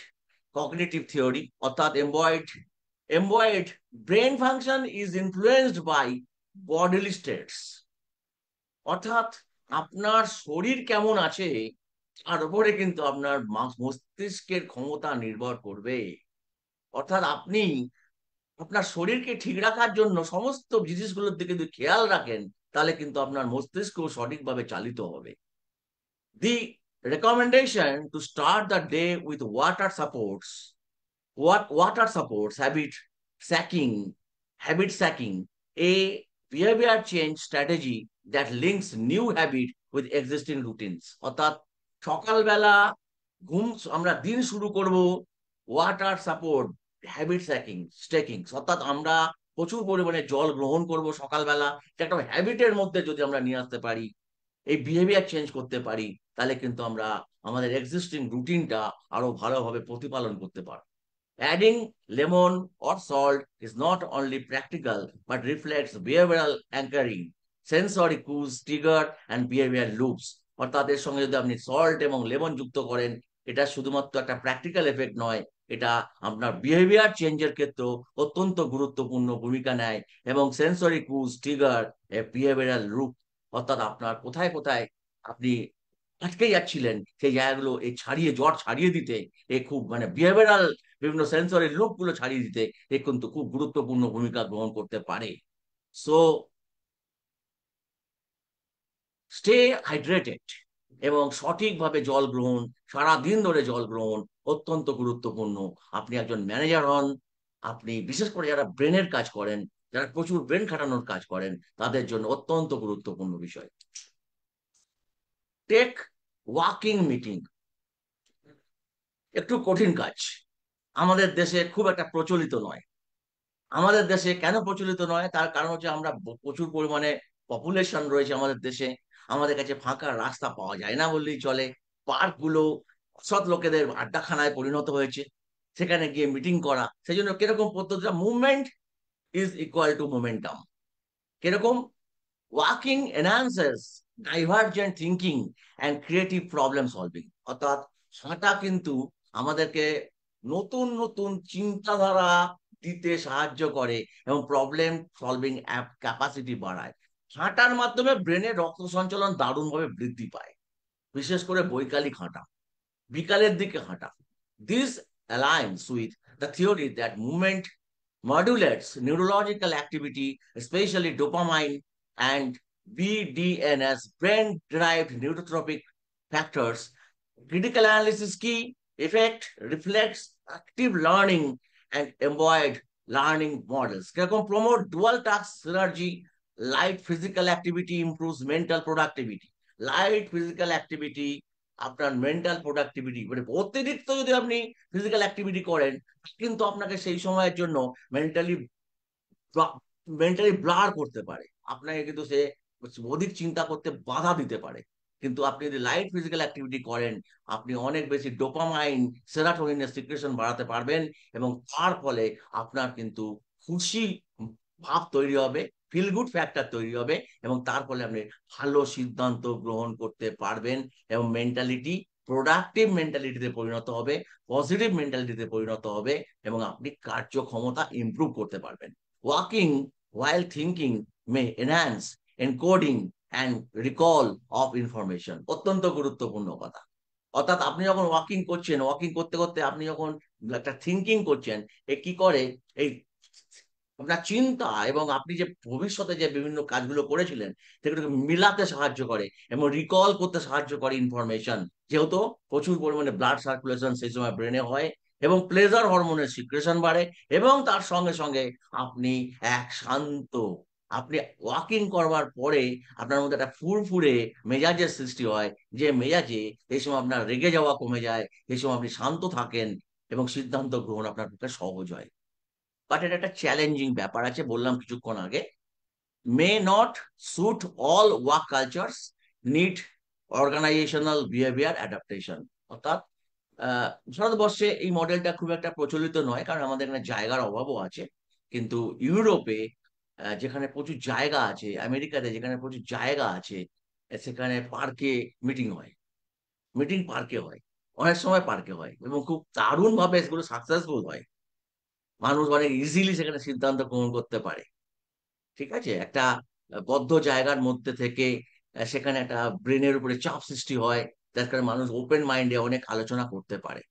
cognitive theory, অর্থাৎ embodied brain function is influenced by bodily states. অর্থাৎ আপনার শরীর কেমন আছে তার উপরে কিন্তু আপনার মস্তিষ্কের ক্ষমতা নির্ভর করবে। অর্থাৎ আপনি আপনার শরীরকে ঠিক রাখার জন্য সমস্ত জিনিসগুলোর দিকে যদি খেয়াল রাখেন, তাহলে কিন্তু আপনার মস্তিষ্ক সঠিকভাবে চালিত হবে। The recommendation to start the day with water supports habit sacking, a behavior change strategy that links new habit with existing routines. অর্থাৎ সকালবেলা ঘুম আমরা দিন শুরু করব ওয়াটার সাপোর্ট হ্যাবিট স্ট্যাকিং, অর্থাৎ আমরা প্রচুর পরিমাণে জল গ্রহণ করব সকালবেলা। এটা একটা হ্যাবিটের মধ্যে যদি আমরা নিয়ে আসতে পারি, এই বিহেভিয়ার চেঞ্জ করতে পারি, তাহলে কিন্তু আমরা আমাদের এক্সিস্টিং রুটিনটা আরো ভালোভাবে প্রতিপালন করতে পারবো। Adding lemon or salt is not only practical but reflects behavioural anchoring, sensory cues trigger and behaviour loops. অর্থাৎ এর সঙ্গে যদি আপনি সল্ট এবং লেমন যুক্ত করেন, এটা শুধুমাত্র একটা প্র্যাকটিক্যাল এফেক্ট নয়, এটা আপনার বিহেভিয়ার চেঞ্জের ক্ষেত্রেও অত্যন্ত গুরুত্বপূর্ণ ভূমিকা নেয়। এবং সেন্সরি কুজ ট্রিগার এ বিহেভিয়ারাল লুপ, অর্থাৎ আপনার কোথায় কোথায় আপনি আটকে যাচ্ছিলেন সেই জায়গাগুলো এই জট ছাড়িয়ে দিতে এ খুব মানে বিহেভিয়ারাল বিভিন্ন সেন্সরি লুপ গুলো ছাড়িয়ে দিতে এ কিন্তু খুব গুরুত্বপূর্ণ ভূমিকা গ্রহণ করতে পারে। সো স্টে হাইড্রেটেড এবং সঠিকভাবে জল গ্রহণ, সারাদিন ধরে জল গ্রহণ অত্যন্ত গুরুত্বপূর্ণ। আপনি একজন ম্যানেজার হন, আপনি বিশেষ করে যারা ব্রেনের কাজ করেন, যারা প্রচুর ব্রেন খাটানোর কাজ করেন, তাদের জন্য অত্যন্ত গুরুত্বপূর্ণ বিষয়। টেক ওয়াকিং মিটিং, একটু কঠিন কাজ, আমাদের দেশে খুব একটা প্রচলিত নয়। আমাদের দেশে কেন প্রচলিত নয় তার কারণ হচ্ছে আমরা প্রচুর পরিমাণে পপুলেশন রয়েছে আমাদের দেশে, আমাদের কাছে ফাঁকা রাস্তা পাওয়া যায় না বললেই চলে। পার্ক গুলো সৎ লোকেদের আড্ডাখানায় পরিণত হয়েছে, সেখানে গিয়ে মিটিং করা। সেই জন্য কিরকম পদ্ধতিটা, movement is equal to momentum. কিরকম, walking enhances divergent thinking and creative problem solving. অর্থাৎ হাঁটা কিন্তু আমাদেরকে নতুন নতুন চিন্তাধারা দিতে সাহায্য করে এবং প্রবলেম সলভিং ক্যাপাসিটি বাড়ায়। হাঁটার মাধ্যমে ব্রেনের রক্ত সঞ্চালন দারুণভাবে বৃদ্ধি পায়, বিশেষ করে বৈকালিক হাঁটা, বিকালের দিকে হাঁটা। This aligns with the theory that movement modulates neurological activity, especially dopamine and BDNS, brain-derived neurotropic factors. Critical analysis key effect reflects active learning and embodied learning models. কিরকম, promote dual task synergy, light physical activity improves mental productivity. Light physical activity আপনার mental productivity, মানে অতিরিক্ত যদি আপনি physical activity করেন, কিন্তু আপনাকে সেই সময়ের জন্য মেন্টালি ব্লার করতে পারে, আপনাকে কিন্তু সে অধিক চিন্তা করতে বাধা দিতে পারে। কিন্তু আপনি যদি লাইট ফিজিক্যাল অ্যাক্টিভিটি করেন, আপনি অনেক বেশি ডোপামাইন সেরাটোনিনের সিক্রেশন বাড়াতে পারবেন এবং তার ফলে আপনার কিন্তু খুশি ভাব তৈরি হবে, ফিল গুড ফ্যাক্টর তৈরি হবে এবং তার ফলে আপনি ভালো সিদ্ধান্ত গ্রহণ করতে পারবেন এবং মেন্টালিটি প্রোডাক্টিভ মেন্টালিটিতে পরিণত হবে, পজিটিভ মেন্টালিটিতে পরিণত হবে এবং আপনি কার্যক্ষমতা ইমপ্রুভ করতে পারবেন। Walking while thinking may enhance encoding and recall of information. অত্যন্ত গুরুত্বপূর্ণ কথা। অর্থাৎ আপনি যখন ওয়াকিং করছেন, ওয়াকিং করতে করতে আপনি যখন একটা থিঙ্কিং করছেন, এ কি করে, এই আপনার চিন্তা এবং আপনি যে ভবিষ্যতে যে বিভিন্ন কাজগুলো করেছিলেন সেগুলোকে মিলাতে সাহায্য করে এবং রিকল করতে সাহায্য করে ইনফরমেশন। যেহেতু প্রচুর পরিমাণে ব্লাড সার্কুলেশন সেই সময় ব্রেনে হয় এবং প্লেজার হরমোনের সিক্রেশন বাড়ে এবং তার সঙ্গে সঙ্গে আপনি এক শান্ত, আপনি ওয়াকিং করবার পরে আপনার মধ্যে একটা ফুরফুরে মেজাজের সৃষ্টি হয়, যে মেজাজে এই সময় আপনার রেগে যাওয়া কমে যায়, এই সময় আপনি শান্ত থাকেন এবং সিদ্ধান্ত গ্রহণ আপনার পক্ষে সহজ হয়। বাট এটা একটা চ্যালেঞ্জিং ব্যাপার আছে, বললাম কিছুক্ষণ আগে। May not suit all work cultures, need organisational behaviour adaptation. অর্থাৎ ভারতবর্ষে এই মডেলটা খুব একটা প্রচলিত নয়, কারণ আমাদের এখানে জায়গার অভাবও আছে। কিন্তু ইউরোপে যেখানে প্রচুর জায়গা আছে, আমেরিকাতে যেখানে প্রচুর জায়গা আছে, সেখানে পার্কে মিটিং হয়, মিটিং পার্কে হয়। অনেক সময় পার্কে হয় এবং খুব দারুণ ভাবে সেগুলো সাকসেসফুল হয়। মানুষ অনেক ইজিলি সেখানে সিদ্ধান্ত গ্রহণ করতে পারে। ঠিক আছে, একটা বদ্ধ জায়গার মধ্যে থেকে সেখানে একটা ব্রেনের উপরে চাপ সৃষ্টি হয়, যার কারণে মানুষ ওপেন মাইন্ডে অনেক আলোচনা করতে পারে।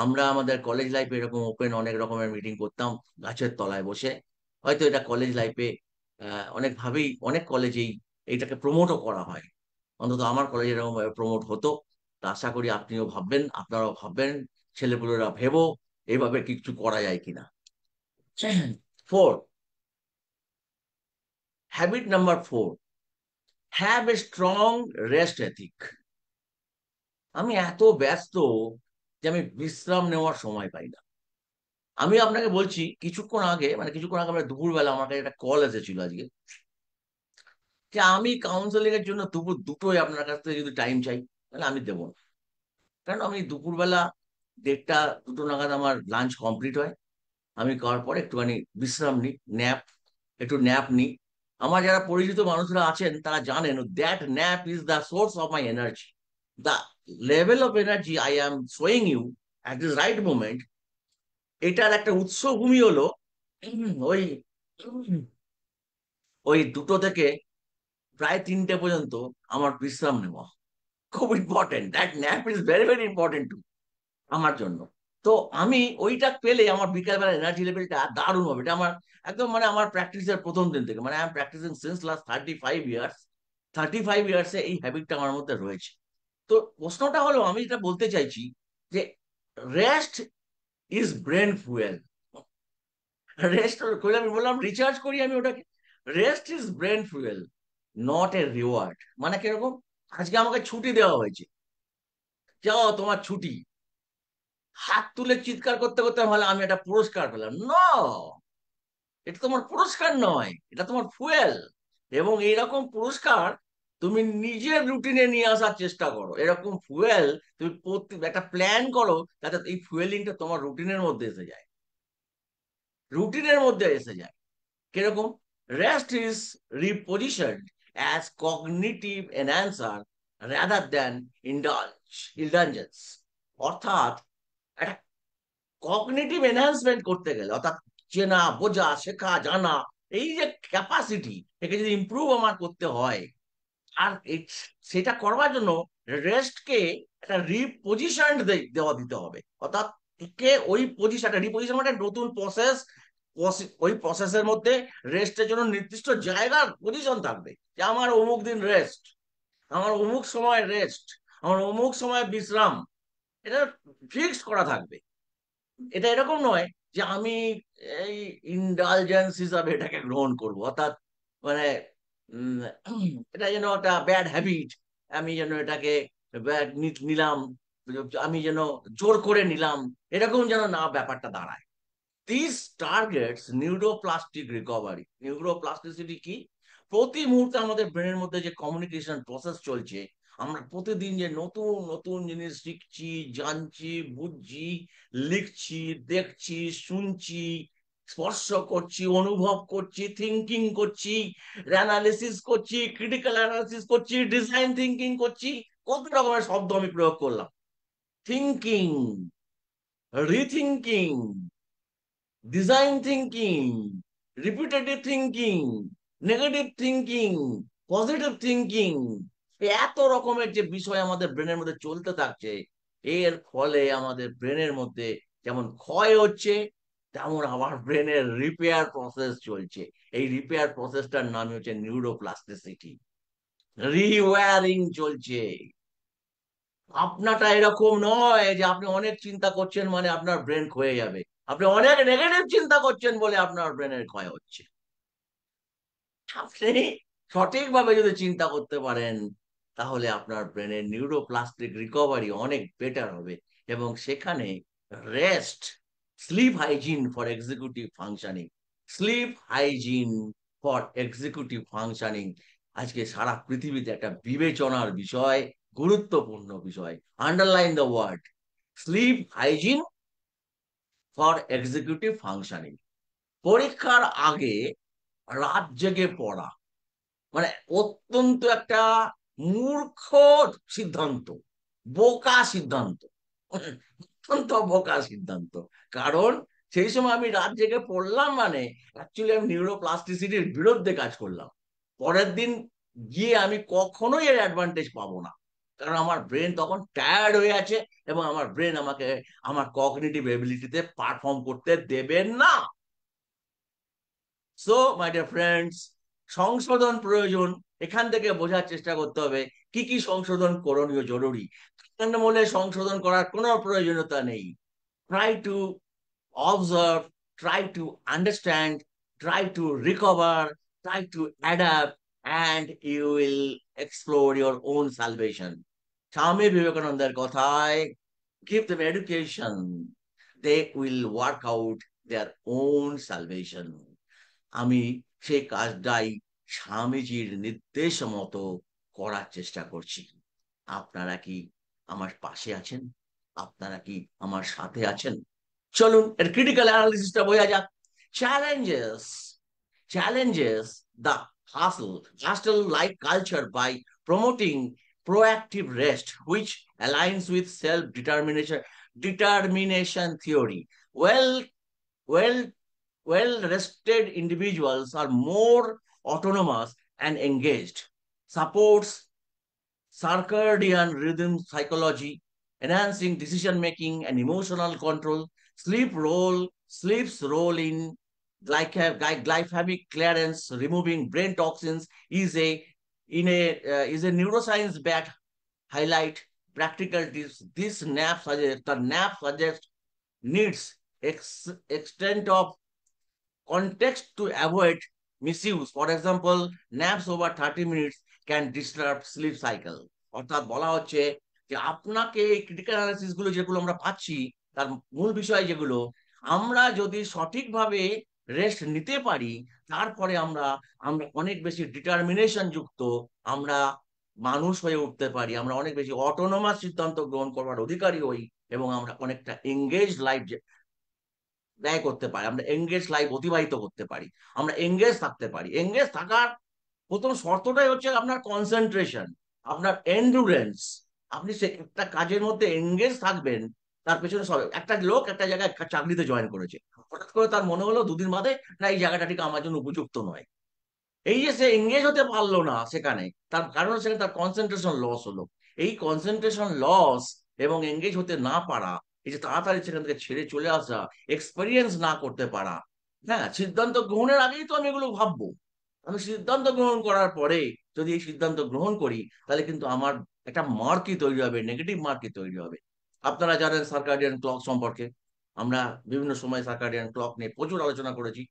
আমরা আমাদের কলেজ লাইফে এরকম ওপেন অনেক রকমের মিটিং করতাম গাছের তলায় বসে। হয়তো এটা কলেজ লাইফে অনেক ভাবেই অনেক কলেজেই এইটাকে প্রমোটও করা হয়। অন্তত আমার কলেজে এরকম প্রমোট হতো। তা আশা করি আপনিও ভাববেন, আপনারাও ভাববেন, ছেলেপুলেরা ভেবো এইভাবে কিছু করা যায় কিনা। Four, habit number four, have a strong rest ethic. আমি এত ব্যস্ত যে আমি বিশ্রাম নেওয়ার সময় পাই না। আমি আপনাকে বলছি, কিছুক্ষণ আগে আমরা দুপুরবেলা আমার কাছে একটা কল এসেছিল আজকে, যে আমি কাউন্সেলিং এর জন্য দুপুর দুটোই আপনার কাছ থেকে যদি টাইম চাই, তাহলে আমি দেবো না। কারণ আমি দুপুরবেলা 1:30 2টো নাগাদ আমার লাঞ্চ কমপ্লিট হয়। আমি খাওয়ার পরে একটুখানি বিশ্রাম নিই, একটু ন্যাপ নিই। আমার যারা পরিচিত মানুষরা আছেন তারা জানেন that nap is the source of my energy. The level of energy I am showing you at this right moment, এটার একটা উৎসভূমি হলো ওই ওই 2টো থেকে প্রায় 3টে পর্যন্ত আমার বিশ্রাম নেওয়া। খুব important, that nap is very very important আমার জন্য। তো আমি ওইটা পেলে আমার বিকালবেলা এনার্জি লেভেলটা দারুণ হবে। এটা আমার একদম আমার প্র্যাকটিসের প্রথম দিন থেকে, I am practising since last 35 years. 35 ইয়ার্সে এই হ্যাবিটটা আমার মধ্যে রয়েছে। তো প্রশ্নটা হলো, আমি যেটা বলতে চাইছি যে rest is brain fuel. Rest করে আমি বললাম রিচার্জ করি আমি ওটাকে। Rest is brain fuel, not a reward. মানে কিরকম, আজকে আমাকে ছুটি দেওয়া হয়েছে, যাও তোমার ছুটি, হাত তুলে চিৎকার করতে করতে ভালো আমি একটা পুরস্কার পেলাম, না, এটা তোমার পুরস্কার নয়, এটা তোমার ফুয়েল। এবং এইরকম পুরস্কার তুমি নিজের রুটিনে নিয়ে আসার চেষ্টা করো। এরকম ফুয়েল তুমি একটা প্ল্যান করো যাতে এই ফুয়েলিংটা তোমার রুটিনের মধ্যে এসে যায়। কিরকম, rest is repositioned as cognitive enhancer rather than indulgence. অর্থাৎ একটা কগনিটিভ এনহ্যান্সমেন্ট করতে গেলে, অর্থাৎ চেনা বোঝা শেখা জানা, এই যে ক্যাপাসিটি, একে যদি ইমপ্রুভ আমার করতে হয়, আর সেটা করবার জন্য রেস্টকে একটা রিপোজিশন দিতে হবে। অর্থাৎ একে ওই পজিশন, একটা রিপোজিশন মানে নতুন প্রসেস, ওই প্রসেসের মধ্যে রেস্টের জন্য নির্দিষ্ট জায়গার পজিশন থাকবে, যে আমার অমুক দিন রেস্ট, আমার অমুক সময় রেস্ট, আমার অমুক সময় বিশ্রাম, এটা ফিক্সড করা থাকবে। এটা এরকম নয় যে আমি এই ইন্ডালজেন্স হিসাবে এটাকে গ্রহণ করব, অর্থাৎ মানে উম, এটা যেন একটা ব্যাড হ্যাবিট, আমি যেন এটাকে নিলাম, আমি যেন জোর করে নিলাম, এরকম যেন না ব্যাপারটা দাঁড়ায়। This targets neuroplastic recovery. Neuroplasticity কি? প্রতি মুহূর্তে আমাদের ব্রেনের মধ্যে যে কমিউনিকেশন প্রসেস চলছে, আমরা প্রতিদিন যে নতুন নতুন জিনিস শিখছি, জানছি, বুঝছি, লিখছি, দেখছি, শুনছি, স্পর্শ করছি, অনুভব করছি, থিঙ্কিং করছি, অ্যানালিসিস করছি, ক্রিটিক্যাল অ্যানালিসিস করছি, ডিজাইন থিঙ্কিং করছি, কত রকমের শব্দ আমি প্রয়োগ করলাম। Thinking, rethinking, design thinking, repetitive thinking, negative thinking, positive thinking, এত রকমের যে বিষয় আমাদের ব্রেনের মধ্যে চলতে থাকছে, এর ফলে আমাদের ব্রেনের মধ্যে যেমন ক্ষয় হচ্ছে, তেমন আমার ব্রেনের রিপেয়ার প্রসেস চলছে। এই রিপেয়ার প্রসেসটার নাম হচ্ছে নিউরোপ্লাস্টিসিটি, রিওয়ারিং চলছে। আপনারটা এরকম নয় যে আপনি অনেক চিন্তা করছেন মানে আপনার ব্রেন ক্ষয়ে যাবে, আপনি অনেক নেগেটিভ চিন্তা করছেন বলে আপনার ব্রেনের ক্ষয় হচ্ছে। আপনি সঠিকভাবে যদি চিন্তা করতে পারেন, তাহলে আপনার ব্রেনের নিউরোপ্লাস্টিক রিকভারি অনেক বেটার হবে। এবং সেখানে rest, sleep hygiene for executive functioning, sleep hygiene for executive functioning আজকে সারা পৃথিবীতে একটা বিবেচনার বিষয়, গুরুত্বপূর্ণ বিষয়। Underline the word sleep hygiene for executive functioning. পরীক্ষার আগে রাত জেগে পড়া অত্যন্ত একটা মূর্খ সিদ্ধান্ত, বোকা সিদ্ধান্ত। অত্যন্ত বোকা সিদ্ধান্ত। কারণ সেই সময় আমি রাত জেগে পড়লাম, মানে অ্যাকচুয়ালি আমি নিউরোপ্লাস্টিসিটির বিরুদ্ধে কাজ করলাম। পরের দিন গিয়ে আমি কখনোই এর অ্যাডভান্টেজ পাবো না, কারণ আমার ব্রেন তখন টায়ার্ড হয়ে আছে, এবং আমার ব্রেন আমাকে আমার কগনিটিভ এবিলিটিতে পারফর্ম করতে দেবে না। সো মাই ডিয়ার ফ্রেন্ডস, সংশোধন প্রয়োজন। এখান থেকে বোঝার চেষ্টা করতে হবে কি কি সংশোধন করণীয় জরুরি। মূলে সংশোধন করার কোনো প্রয়োজনীয়তা নেই। Try to observe, try to understand, try to recover, try to adapt, and you will explore your own salvation. স্বামী বিবেকানন্দের কথায়, give them education, they will work out their own salvation. আমি সেই কাজটাই স্বামীজির নির্দেশ মতো করার চেষ্টা করছি। আপনারা কি আমার পাশে আছেন? আপনারা কি আমার সাথে আছেন? চলুন এর ক্রিটিক্যাল অ্যানালিসিসটা বোঝা যাক। Challenges challenges the hostile like culture by promoting proactive rest, which aligns with self determination theory. Well well rested individuals are more autonomous and engaged, supports circadian rhythm psychology, enhancing decision making and emotional control. Sleep's role in glyphemic clearance, removing brain toxins, is a neuroscience backed highlight. Practical tips. The nap suggests needs extent of context to avoid misuse. For example, naps over 30 minutes can disrupt sleep cycle. অর্থাৎ বলা হচ্ছে যে আপনাকে এই critical analysis গুলো যেগুলো আমরা পাচ্ছি, তার মূল বিষয় যেগুলো, আমরা যদি সঠিকভাবে রেস্ট নিতে পারি, তারপরে আমরা আমরা অনেক বেশি ডিটারমিনেশন যুক্ত আমরা মানুষ হয়ে উঠতে পারি, আমরা অনেক বেশি অটোনোমাস সিদ্ধান্ত গ্রহণ করবার অধিকারী হই, এবং আমরা অনেকটা এঙ্গেজ লাইফ ব্যয় করতে পারি, আমরা এঙ্গেজ লাইফ অতিবাহিত করতে পারি, আমরা এঙ্গেজ থাকতে পারি। এঙ্গেজ থাকার প্রথম শর্তটাই হচ্ছে আপনার কনসেন্ট্রেশন, আপনার এন্ডুরেন্স। আপনি সে একটা কাজের মধ্যে এঙ্গেজ থাকবেন। তার পেছনে সব, একটা লোক একটা জায়গায় চাকরিতে জয়েন করেছে, হঠাৎ করে তার মনে হলো দুদিন বাদে না এই জায়গাটা ঠিক আমার জন্য উপযুক্ত নয়। এই যে সে এঙ্গেজ হতে পারলো না সেখানে, তার কারণ সেখানে তার কনসেন্ট্রেশন লস হলো। এই কনসেন্ট্রেশন লস এবং এঙ্গেজ হতে না পারা, এই যে তাড়াতাড়ি সেখান থেকে ছেড়ে চলে আসা, এক্সপেরিয়েন্স না করতে পারা। হ্যাঁ, সিদ্ধান্ত গ্রহণের আগেই তো আমি এগুলো ভাববো। আমি সিদ্ধান্ত গ্রহণ করার পরে যদি এই সিদ্ধান্ত গ্রহণ করি, তাহলে কিন্তু আমার একটা মার্কই তৈরি হবে, নেগেটিভ মার্কই তৈরি হবে। আপনারা জানেন সার্কাডিয়ান ক্লক সম্পর্কে, আমরা বিভিন্ন সময় সার্কাডিয়ান ক্লক নিয়ে প্রচুর আলোচনা করেছি।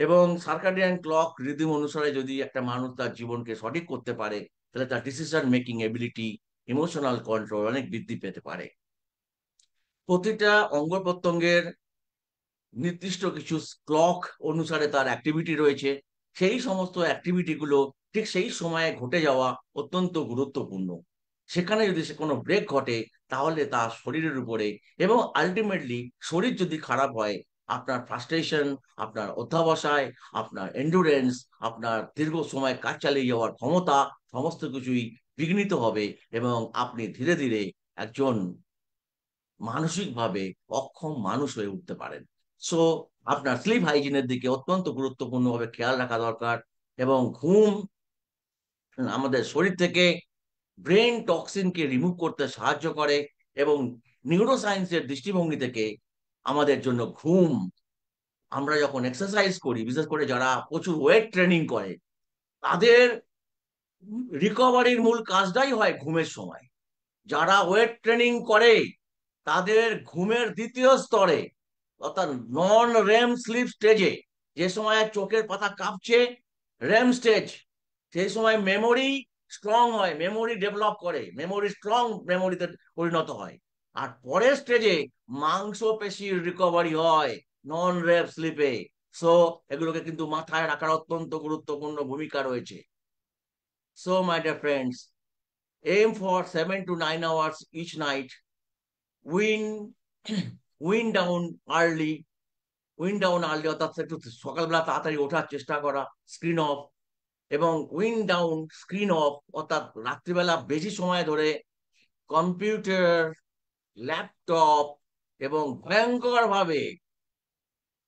এবং সার্কাডিয়ান ক্লক রিদিম অনুসারে যদি একটা মানুষ তার জীবনকে সঠিক করতে পারে, তাহলে তার decision making ability, emotional control অনেক বৃদ্ধি পেতে পারে। প্রতিটা অঙ্গ প্রত্যঙ্গের নির্দিষ্ট কিছু ক্লক অনুসারে তার অ্যাক্টিভিটি রয়েছে। সেই সমস্ত অ্যাক্টিভিটি গুলো ঠিক সেই সময়ে ঘটে যাওয়া অত্যন্ত গুরুত্বপূর্ণ। সেখানে যদি সে কোনো ব্রেক ঘটে, তাহলে তার শরীরের উপরে, এবং আলটিমেটলি শরীর যদি খারাপ হয়, আপনার ফ্রাস্ট্রেশন, আপনার অধ্যাবসায়, আপনার এন্ডুরেন্স, আপনার দীর্ঘ সময় কাজ চালিয়ে যাওয়ার ক্ষমতা, সমস্ত কিছুই বিঘ্নিত হবে, এবং আপনি ধীরে ধীরে একজন মানসিকভাবে অক্ষম মানুষ হয়ে উঠতে পারেন। সো আপনার স্লিপ হাইজিনের দিকে অত্যন্ত গুরুত্বপূর্ণভাবে খেয়াল রাখা দরকার। এবং ঘুম আমাদের শরীর থেকে ব্রেন টক্সিনকে রিমুভ করতে সাহায্য করে, এবং নিউরোসায়েন্সের দৃষ্টিভঙ্গি থেকে আমাদের জন্য ঘুম, আমরা যখন এক্সারসাইজ করি, বিশেষ করে যারা প্রচুর ওয়েট ট্রেনিং করে, তাদের রিকভারির মূল কাজটাই হয় ঘুমের সময়। যারা ওয়েট ট্রেনিং করে, তাদের ঘুমের দ্বিতীয় স্তরে, অর্থাৎ নন রেম স্লিপ স্টেজে, যে সময় চোখের পাতা কাঁপছে, রেম স্টেজ, সেই সময় মেমোরি স্ট্রং হয়, মেমোরি ডেভেলপ করে, মেমোরি স্ট্রং মেমোরিতে পরিণত হয়। আর পরের স্টেজে মাংসপেশির রিকভারি হয় নন রেম স্লিপে। সো এগুলোকে কিন্তু মাথায় রাখার অত্যন্ত গুরুত্বপূর্ণ ভূমিকা রয়েছে। So my dear friends, aim for 7 to 9 hours each night. Wind wind down early, wind down early, অর্থাৎ একটু সকালবেলা তাড়াতাড়ি ওঠার চেষ্টা করা, স্ক্রিন অফ। এবং উইন্ড ডাউন স্ক্রিন অফ, অর্থাৎ রাত্রিবেলা বেশি সময় ধরে কম্পিউটার, ল্যাপটপ এবং ভয়ঙ্কর ভাবে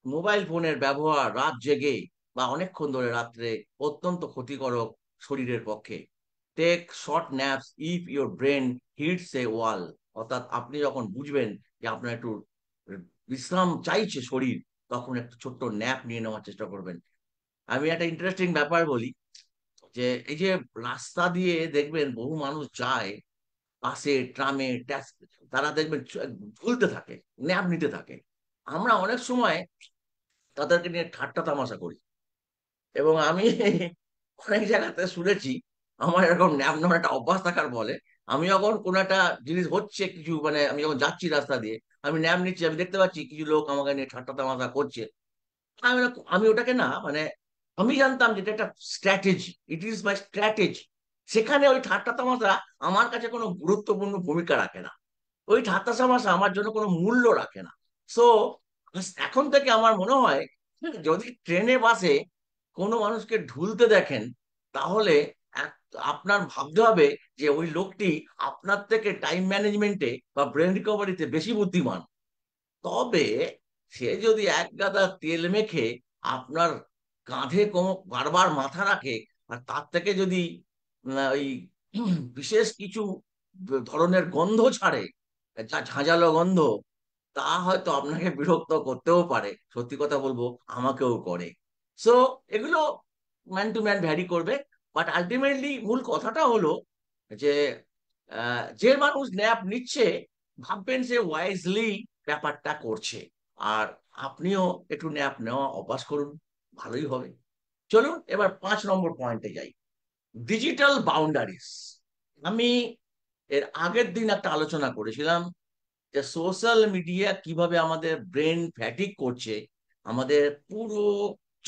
মোবাইল ফোনের ব্যবহার রাত জেগে বা অনেকক্ষণ ধরে রাত্রে অত্যন্ত ক্ষতিকারক শরীরের পক্ষে। Take short naps if your brain hits a wall. অর্থাৎ আপনি যখন বুঝবেন যে আপনার একটু বিশ্রাম চাইছে শরীর, তখন একটু ছোট্ট ন্যাপ নিয়ে নেওয়ার চেষ্টা করবেন। আমি একটা ইন্টারেস্টিং ব্যাপার বলি, যে এই যে রাস্তা দিয়ে দেখবেন বহু মানুষ যায়, বাসে ট্রামে তারা দেখবেন ঝুলতে থাকে, ন্যাপ নিতে থাকে। আমরা অনেক সময় তাদেরকে নিয়ে ঠাট্টা তামাশা করি, এবং আমি অনেক জায়গাতে শুনেছি আমার এরকম ন্যাপ নেওয়ার একটা অভ্যাস থাকার বলে আমি যখন কোনো একটা জিনিস হচ্ছে কিছু, মানে আমি যখন যাচ্ছি রাস্তা দিয়ে, আমি ন্যাপ নিচ্ছি, আমি দেখতে পাচ্ছি কিছু লোক আমাকে নিয়ে ঠাট্টা তামাশা করছে, আমি ওটাকে না, মানে আমি জানতাম যে এটা একটা strategy, it is my strategy. সেখানে ওই ঠাট্টা তামাশা আমার কাছে কোনো গুরুত্বপূর্ণ ভূমিকা রাখে না, ওই ঠাট্টা তামাশা আমার জন্য কোনো মূল্য রাখে না। সো এখন থেকে আমার মনে হয়, যদি ট্রেনে বাসে কোনো মানুষকে ঢুলতে দেখেন, তাহলে আপনার ভাবতে হবে যে ওই লোকটি আপনার থেকে টাইম ম্যানেজমেন্টে বা ব্রেন রিকভারিতে বেশি বুদ্ধিমান। তবে সে যদি এক গাদা তেল মেখে আপনার কাঁধে বারবার মাথা রাখে, আর তার থেকে যদি ওই বিশেষ কিছু ধরনের গন্ধ ছাড়ে, যা ঝাঁঝালো গন্ধ, তা হয়তো আপনাকে বিরক্ত করতেও পারে। সত্যি কথা বলবো, আমাকেও করে। সো এগুলো ম্যান টু ম্যান ভ্যারি করবে। বাট আলটিমেটলি মূল কথাটা হলো যে যে মানুষ ন্যাপ নিচ্ছে, ভাববেন সে ওয়াইজলি ব্যাপারটা করছে। আর আপনিও একটু ন্যাপ নেওয়া অভ্যাস করুন, ভালোই হবে। চলুন এবার 5 নম্বর পয়েন্টে যাই, ডিজিটাল বাউন্ডারিজ। আমি এর আগের দিন একটা আলোচনা করেছিলাম যে সোশ্যাল মিডিয়া কিভাবে আমাদের ব্রেন ফ্যাটিক করছে, আমাদের পুরো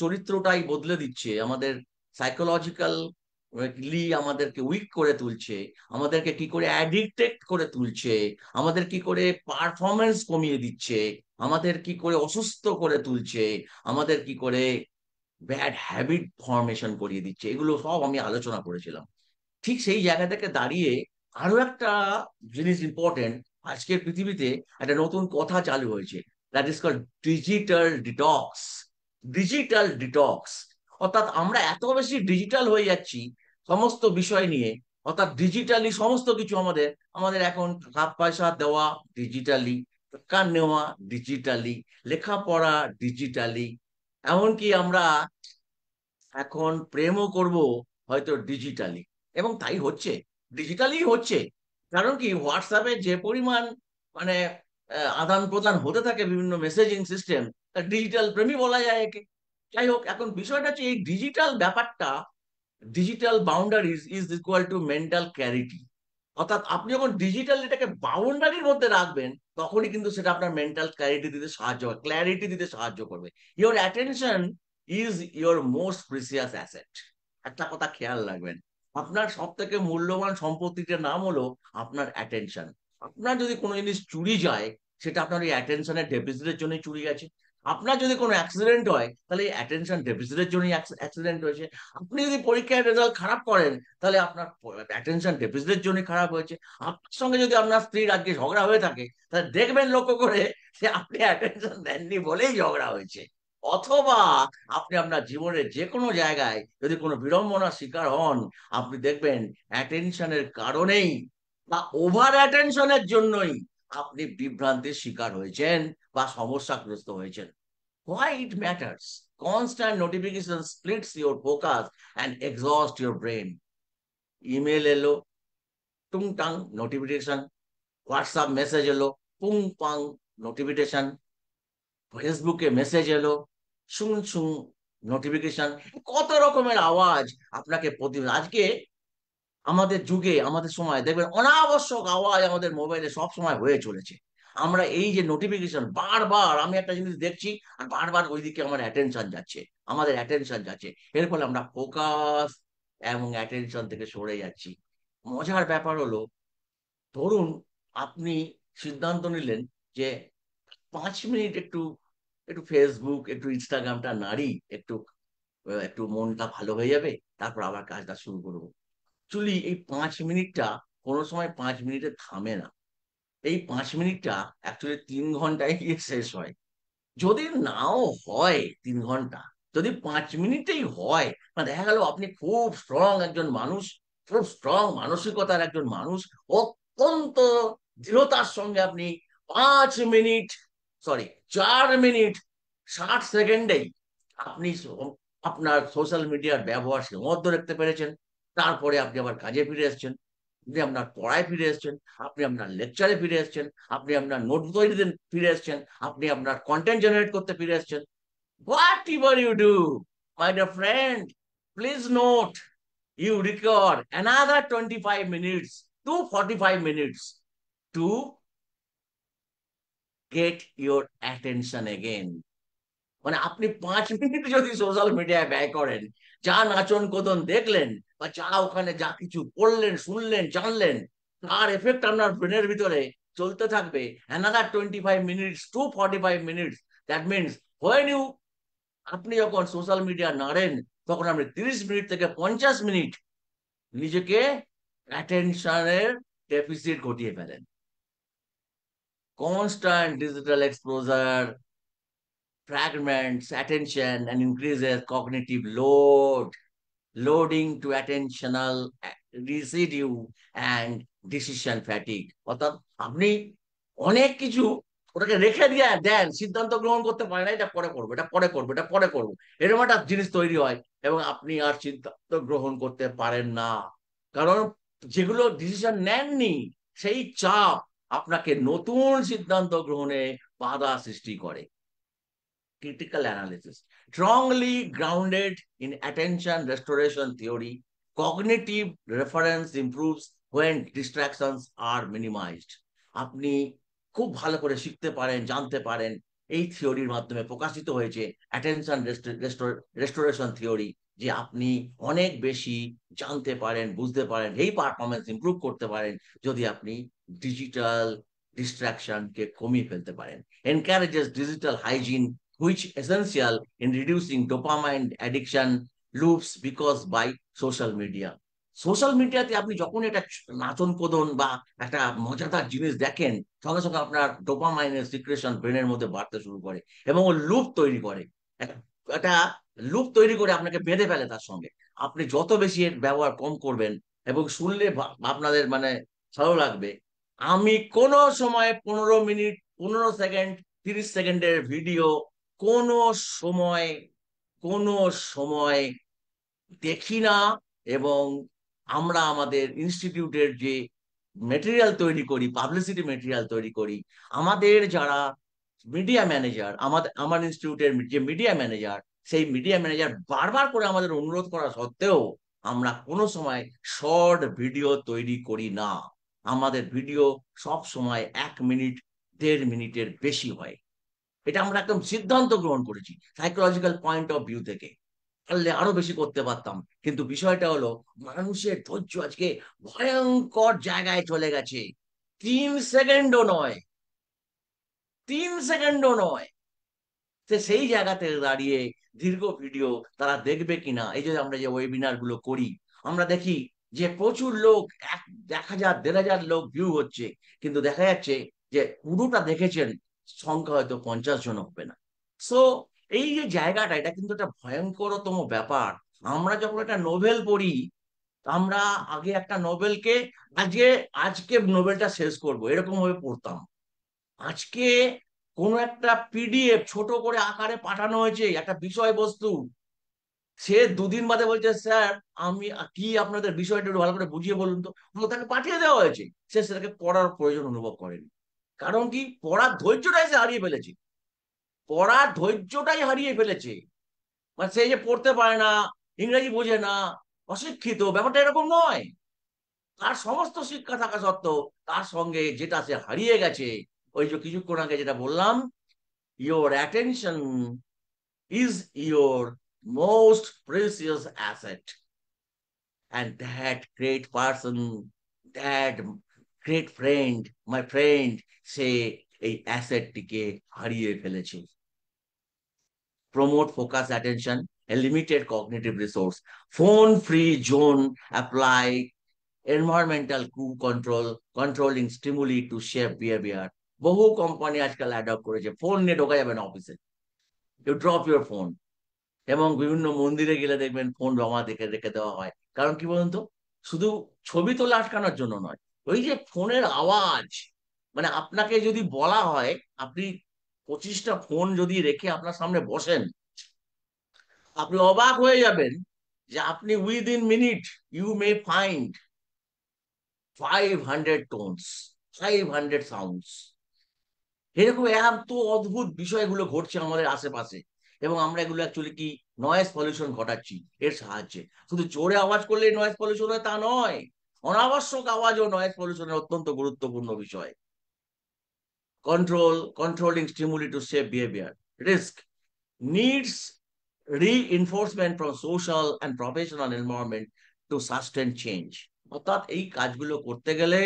চরিত্রটাই বদলে দিচ্ছে, আমাদের সাইকোলজিক্যালি আমাদেরকে উইক করে তুলছে, আমাদেরকে কি করে অ্যাডিক্টেড করে তুলছে, আমাদের কি করে পারফরমেন্স কমিয়ে দিচ্ছে, আমাদের কি করে অসুস্থ করে তুলছে, আমাদের কি করে ব্যাড হ্যাবিট ফর্মেশন করিয়ে দিচ্ছে, এগুলো সব আমি আলোচনা করেছিলাম। ঠিক সেই জায়গা থেকে দাঁড়িয়ে আরো একটা জিনিস ইম্পর্টেন্ট, আজকের পৃথিবীতে একটা নতুন কথা চালু হয়েছে, that is called digital detox. Digital detox অর্থাৎ আমরা এত বেশি ডিজিটাল হয়ে যাচ্ছি সমস্ত বিষয় নিয়ে, অর্থাৎ ডিজিটালি সমস্ত কিছু আমাদের, আমাদের এখন টাকা পয়সা দেওয়া ডিজিটালি, টাকা নেওয়া ডিজিটালি, লেখাপড়া ডিজিটালি, এমনকি আমরা এখন প্রেমও করব হয়তো ডিজিটালি। এবং তাই হচ্ছে, ডিজিটালি হচ্ছে। কারণ কি, হোয়াটসঅ্যাপে যে পরিমাণ মানে আদান প্রদান হতে থাকে বিভিন্ন মেসেজিং সিস্টেম, ডিজিটাল প্রেমই বলা যায় একে। যাই হোক, এখন বিষয়টা হচ্ছে এই ডিজিটাল ব্যাপারটা, digital boundaries is equal two mental clarity. অর্থাৎ আপনি যখন ডিজিটাল এটাকে বাউন্ডারির মধ্যে রাখবেন, তখনই কিন্তু সেটা আপনার মেন্টাল ক্ল্যারিটি দিতে সাহায্য করে, ক্ল্যারিটি দিতে সাহায্য করবে। Your attention is your most precious asset. একটা কথা খেয়াল রাখবেন, আপনার সব থেকে মূল্যবান সম্পত্তিটার নাম হলো আপনার অ্যাটেনশন। আপনার যদি কোনো জিনিস চুরি যায়, সেটা আপনার ওই অ্যাটেনশনের ডেফিসিটের জন্যই চুরি গেছে। আপনার যদি কোনো অ্যাক্সিডেন্ট হয়, তাহলে এই অ্যাটেনশন ডেফিসিটের জন্যই অ্যাক্সিডেন্ট হয়েছে। আপনি যদি পরীক্ষায় রেজাল্ট খারাপ করেন, তাহলে আপনার অ্যাটেনশন ডেফিসিটের জন্য খারাপ হয়েছে। আপনার সঙ্গে যদি আপনার স্ত্রীর আজকে ঝগড়া হয়ে থাকে, তাহলে দেখবেন লক্ষ্য করে যে আপনি অ্যাটেনশন দেননি বলেই ঝগড়া হয়েছে। অথবা আপনি আপনার জীবনের যে কোনো জায়গায় যদি কোনো বিড়ম্বনার শিকার হন, আপনি দেখবেন অ্যাটেনশনের কারণেই বা ওভার অ্যাটেনশনের জন্যই আপনি বিভ্রান্তির শিকার হয়েছেন বা সমস্যাগ্রস্ত হয়েছেন। Why it matters? Constant notification splits your focus and exhausts your brain. Email এলো, টুংটাং নোটিফিকেশন, হোয়াটসঅ্যাপ মেসেজ এলো, পুং পাং নোটিফিকেশন, ফেসবুকে মেসেজ এলো, শুন শুন নোটিফিকেশন, কত রকমের আওয়াজ আপনাকে আজকে আমাদের যুগে, আমাদের সময় দেখবেন অনাবশ্যক আওয়াজ আমাদের মোবাইলে সব সময় হয়ে চলেছে। আমরা এই যে নোটিফিকেশন, বারবার আমি একটা জিনিস দেখছি আর বারবার ওইদিকে আমার অ্যাটেনশন যাচ্ছে, আমাদের অ্যাটেনশন যাচ্ছে, এর ফলে আমরা ফোকাস এবং অ্যাটেনশন থেকে সরে যাচ্ছি। মজার ব্যাপার হলো, ধরুন আপনি সিদ্ধান্ত নিলেন যে 5 মিনিট একটু একটু ফেসবুক একটু ইনস্টাগ্রামটা নাড়ি, একটু একটু মনটা ভালো হয়ে যাবে, তারপর আবার কাজটা শুরু করবো। অ্যাকচুয়ালি এই 5 মিনিটটা কোনো সময় 5 মিনিটে থামে না, এই 5 মিনিটটা অ্যাকচুয়ালি 3 ঘন্টায় গিয়ে শেষ হয়। যদি নাও হয় 3 ঘন্টা, যদি 5 মিনিটেই হয়, মানে দেখা গেল আপনি খুব স্ট্রং একজন মানুষ, খুব স্ট্রং মানসিকতার একজন মানুষ, অত্যন্ত দৃঢ়তার সঙ্গে আপনি 5 মিনিট, সরি 4 মিনিট 60 সেকেন্ডেই আপনি আপনার সোশ্যাল মিডিয়ার ব্যবহার সীমাবদ্ধ রাখতে পেরেছেন। তারপরে আপনি আবার কাজে ফিরে এসেছেন, আপনি আপনার পড়ায় ফিরে এসেছেন, আপনি আপনার লেকচারে ফিরে এসেছেন, আপনি আপনার নোট তৈরিতে ফিরে এসেছেন, আপনি আপনার কন্টেন্ট জেনারেট করতে ফিরে এসেছেন। Whatever you do, my dear friend, please note, you record another 25 minutes to 45 minutes to get your attention again. মানে আপনি 5 মিনিট যদি সোশ্যাল মিডিয়ায় ব্যয় করেন, যা নাচন কোদন দেখলেন বা যা ওখানে যা কিছু পড়লেন, শুনলেন, জানলেন, তার এফেক্ট আপনার ব্রেনের ভিতরে চলতে থাকবে another 25 minutes to 45 minutes। That means when you, আপনি যখন সোশ্যাল মিডিয়া নাড়েন, তখন আপনি 30 মিনিট থেকে 50 মিনিট নিজেকে অ্যাটেনশনের ডেফিসিট ঘটিয়ে ফেলেন। Constant digital exposure fragments attention and increases cognitive load, loading to attentional residue and decision fatigue। অর্থাৎ আপনি অনেক কিছু ওটাকে রেখে দিয়ে দেন, সিদ্ধান্ত গ্রহণ করতে পারে না, এটা পরে করবো, এটা পরে করবো, এটা পরে করবো, এরকম একটা জিনিস তৈরি হয় এবং আপনি আর সিদ্ধান্ত গ্রহণ করতে পারেন না। কারণ যেগুলো ডিসিশন নেননি, সেই চাপ আপনাকে নতুন সিদ্ধান্ত গ্রহণে বাধা সৃষ্টি করে। Critical analysis. Strongly grounded in attention restoration theory, cognitive reference improves when distractions are minimized. আপনি খুব ভালো করে শিখতে পারেন, জানতে পারেন, এই থিওরির মাধ্যমে প্রকাশিত হয়েছে অ্যাটেনশন রেস্টোরেশন থিওরি, যে আপনি অনেক বেশি জানতে পারেন, বুঝতে পারেন, এই পারফরমেন্স ইমপ্রুভ করতে পারেন যদি আপনি ডিজিটাল ডিস্ট্রাকশনকে কমিয়ে ফেলতে পারেন। Encourages digital hygiene which essential in reducing dopamine addiction loops because by social media. Social মিডিয়াতে আপনি যখন এটা নাচন কোদন বা একটা মজাদার জিনিস দেখেন, সঙ্গে সঙ্গে আপনার ডোপামাইনের সিক্রেশন ব্রেনের মধ্যে বাড়তে শুরু করে এবং ও লুপ তৈরি করে, একটা লুপ তৈরি করে আপনাকে বেঁধে ফেলে তার সঙ্গে। আপনি যত বেশি এর ব্যবহার কম করবেন এবং শুনলে আপনাদের মানে ভালো লাগবে। আমি কোনো সময় 15 মিনিট, 15 সেকেন্ড, 30 সেকেন্ডের ভিডিও কোনো সময়, কোনো সময় দেখি না। এবং আমরা আমাদের ইনস্টিটিউটের যে মেটেরিয়াল তৈরি করি, পাবলিসিটি মেটেরিয়াল তৈরি করি, আমাদের যারা মিডিয়া ম্যানেজার, আমার ইনস্টিটিউটের যে মিডিয়া ম্যানেজার, সেই মিডিয়া ম্যানেজার বারবার করে আমাদের অনুরোধ করা সত্ত্বেও আমরা কোনো সময় শর্ট ভিডিও তৈরি করি না। আমাদের ভিডিও সব সময় 1 মিনিট, 1.5 মিনিটের বেশি হয়। এটা আমরা একদম সিদ্ধান্ত গ্রহণ করেছি সাইকোলজিক্যাল পয়েন্ট অফ ভিউ থেকে। পারলে আরো বেশি করতে পারতাম, কিন্তু বিষয়টা হলো মানুষের ধৈর্য আজকে ভয়ঙ্কর জায়গায় চলে গেছে। 3 সেকেন্ডও নয়, 3 সেকেন্ডও নয়, সেই জায়গাতে দাঁড়িয়ে দীর্ঘ ভিডিও তারা দেখবে কিনা। এই যে আমরা যে ওয়েবিনার গুলো করি, আমরা দেখি যে প্রচুর লোক, 1,000 1,500 লোক ভিউ হচ্ছে, কিন্তু দেখা যাচ্ছে যে পুরোটা দেখেছেন সংখ্যা হয়তো 50 জন হবে না। সো এই যে জায়গাটা, এটা কিন্তু একটা ভয়ঙ্করতম ব্যাপার। আমরা যখন একটা নোবেল পড়ি, আমরা আগে একটা নোবেলকে, আজকে আজকে নোবেলটা শেষ করব এরকম ভাবে পড়তাম। আজকে কোন একটা পিডিএফ ছোট করে আকারে পাঠানো হয়েছে একটা বিষয়বস্তু, সে 2 দিন বাদে বলছে স্যার আমি কি আপনাদের বিষয়টা একটু ভালো করে বুঝিয়ে বলুন তো, তাকে পাঠিয়ে দেওয়া হয়েছে, সে সেটাকে পড়ার প্রয়োজন অনুভব করেনি। কারণ কি, পড়ার ধৈর্যটাই সে হারিয়ে ফেলেছে, পড়ার ধৈর্যটাই হারিয়ে ফেলেছে। মানে সে যে পড়তে পারে না, ইংরেজি বোঝে না, অশিক্ষিত, ব্যাপারটা এরকম নয়। তার সমস্ত শিক্ষা থাকা সত্ত্বেও তার সঙ্গে যেটা সে হারিয়ে গেছে, ওই যে কিছুক্ষণ আগে যেটা বললাম, your attention is your most precious asset, and that great person, that great friend, my friend, সে এই অ্যাসেটটিকে হারিয়ে ফেলেছে। Promote focus attention, a limited cognitive resource, phone free zone apply environmental control, controlling stimuli to shape behaviour. বহু company আজকাল adopt করেছে, phone নিয়ে ঢোকা যাবে না অফিসে, ইউ ড্রপ ইউর ফোন। এবং বিভিন্ন মন্দিরে গেলে দেখবেন ফোন জমা দেখে রেখে দেওয়া হয়। কারণ কি বলুন তো, শুধু ছবি তোলা আটকানোর জন্য নয়, ওই যে ফোনের আওয়াজ, মানে আপনাকে যদি বলা হয় আপনি 25টা ফোন যদি রেখে আপনার সামনে বসেন, আপনি অবাক হয়ে যাবেন যে আপনি within minute you may find 500 tones, 500 sounds. এরকম এত অদ্ভুত বিষয়গুলো ঘটছে আমাদের আশেপাশে, এবং আমরা এগুলো অ্যাকচুয়ালি কি নয়েজ পলিউশন ঘটাচ্ছি এর সাহায্যে। শুধু জোরে আওয়াজ করলে নয়েজ পলিউশন হয় তা নয়, অনাবশ্যক আওয়াজও নয়েজ পলিউশনের অত্যন্ত গুরুত্বপূর্ণ বিষয়। Controlling stimuli to save behaviour, risk needs reinforcement from social and professional environment to sustain change। অর্থাৎ এই কাজগুলো করতে গেলে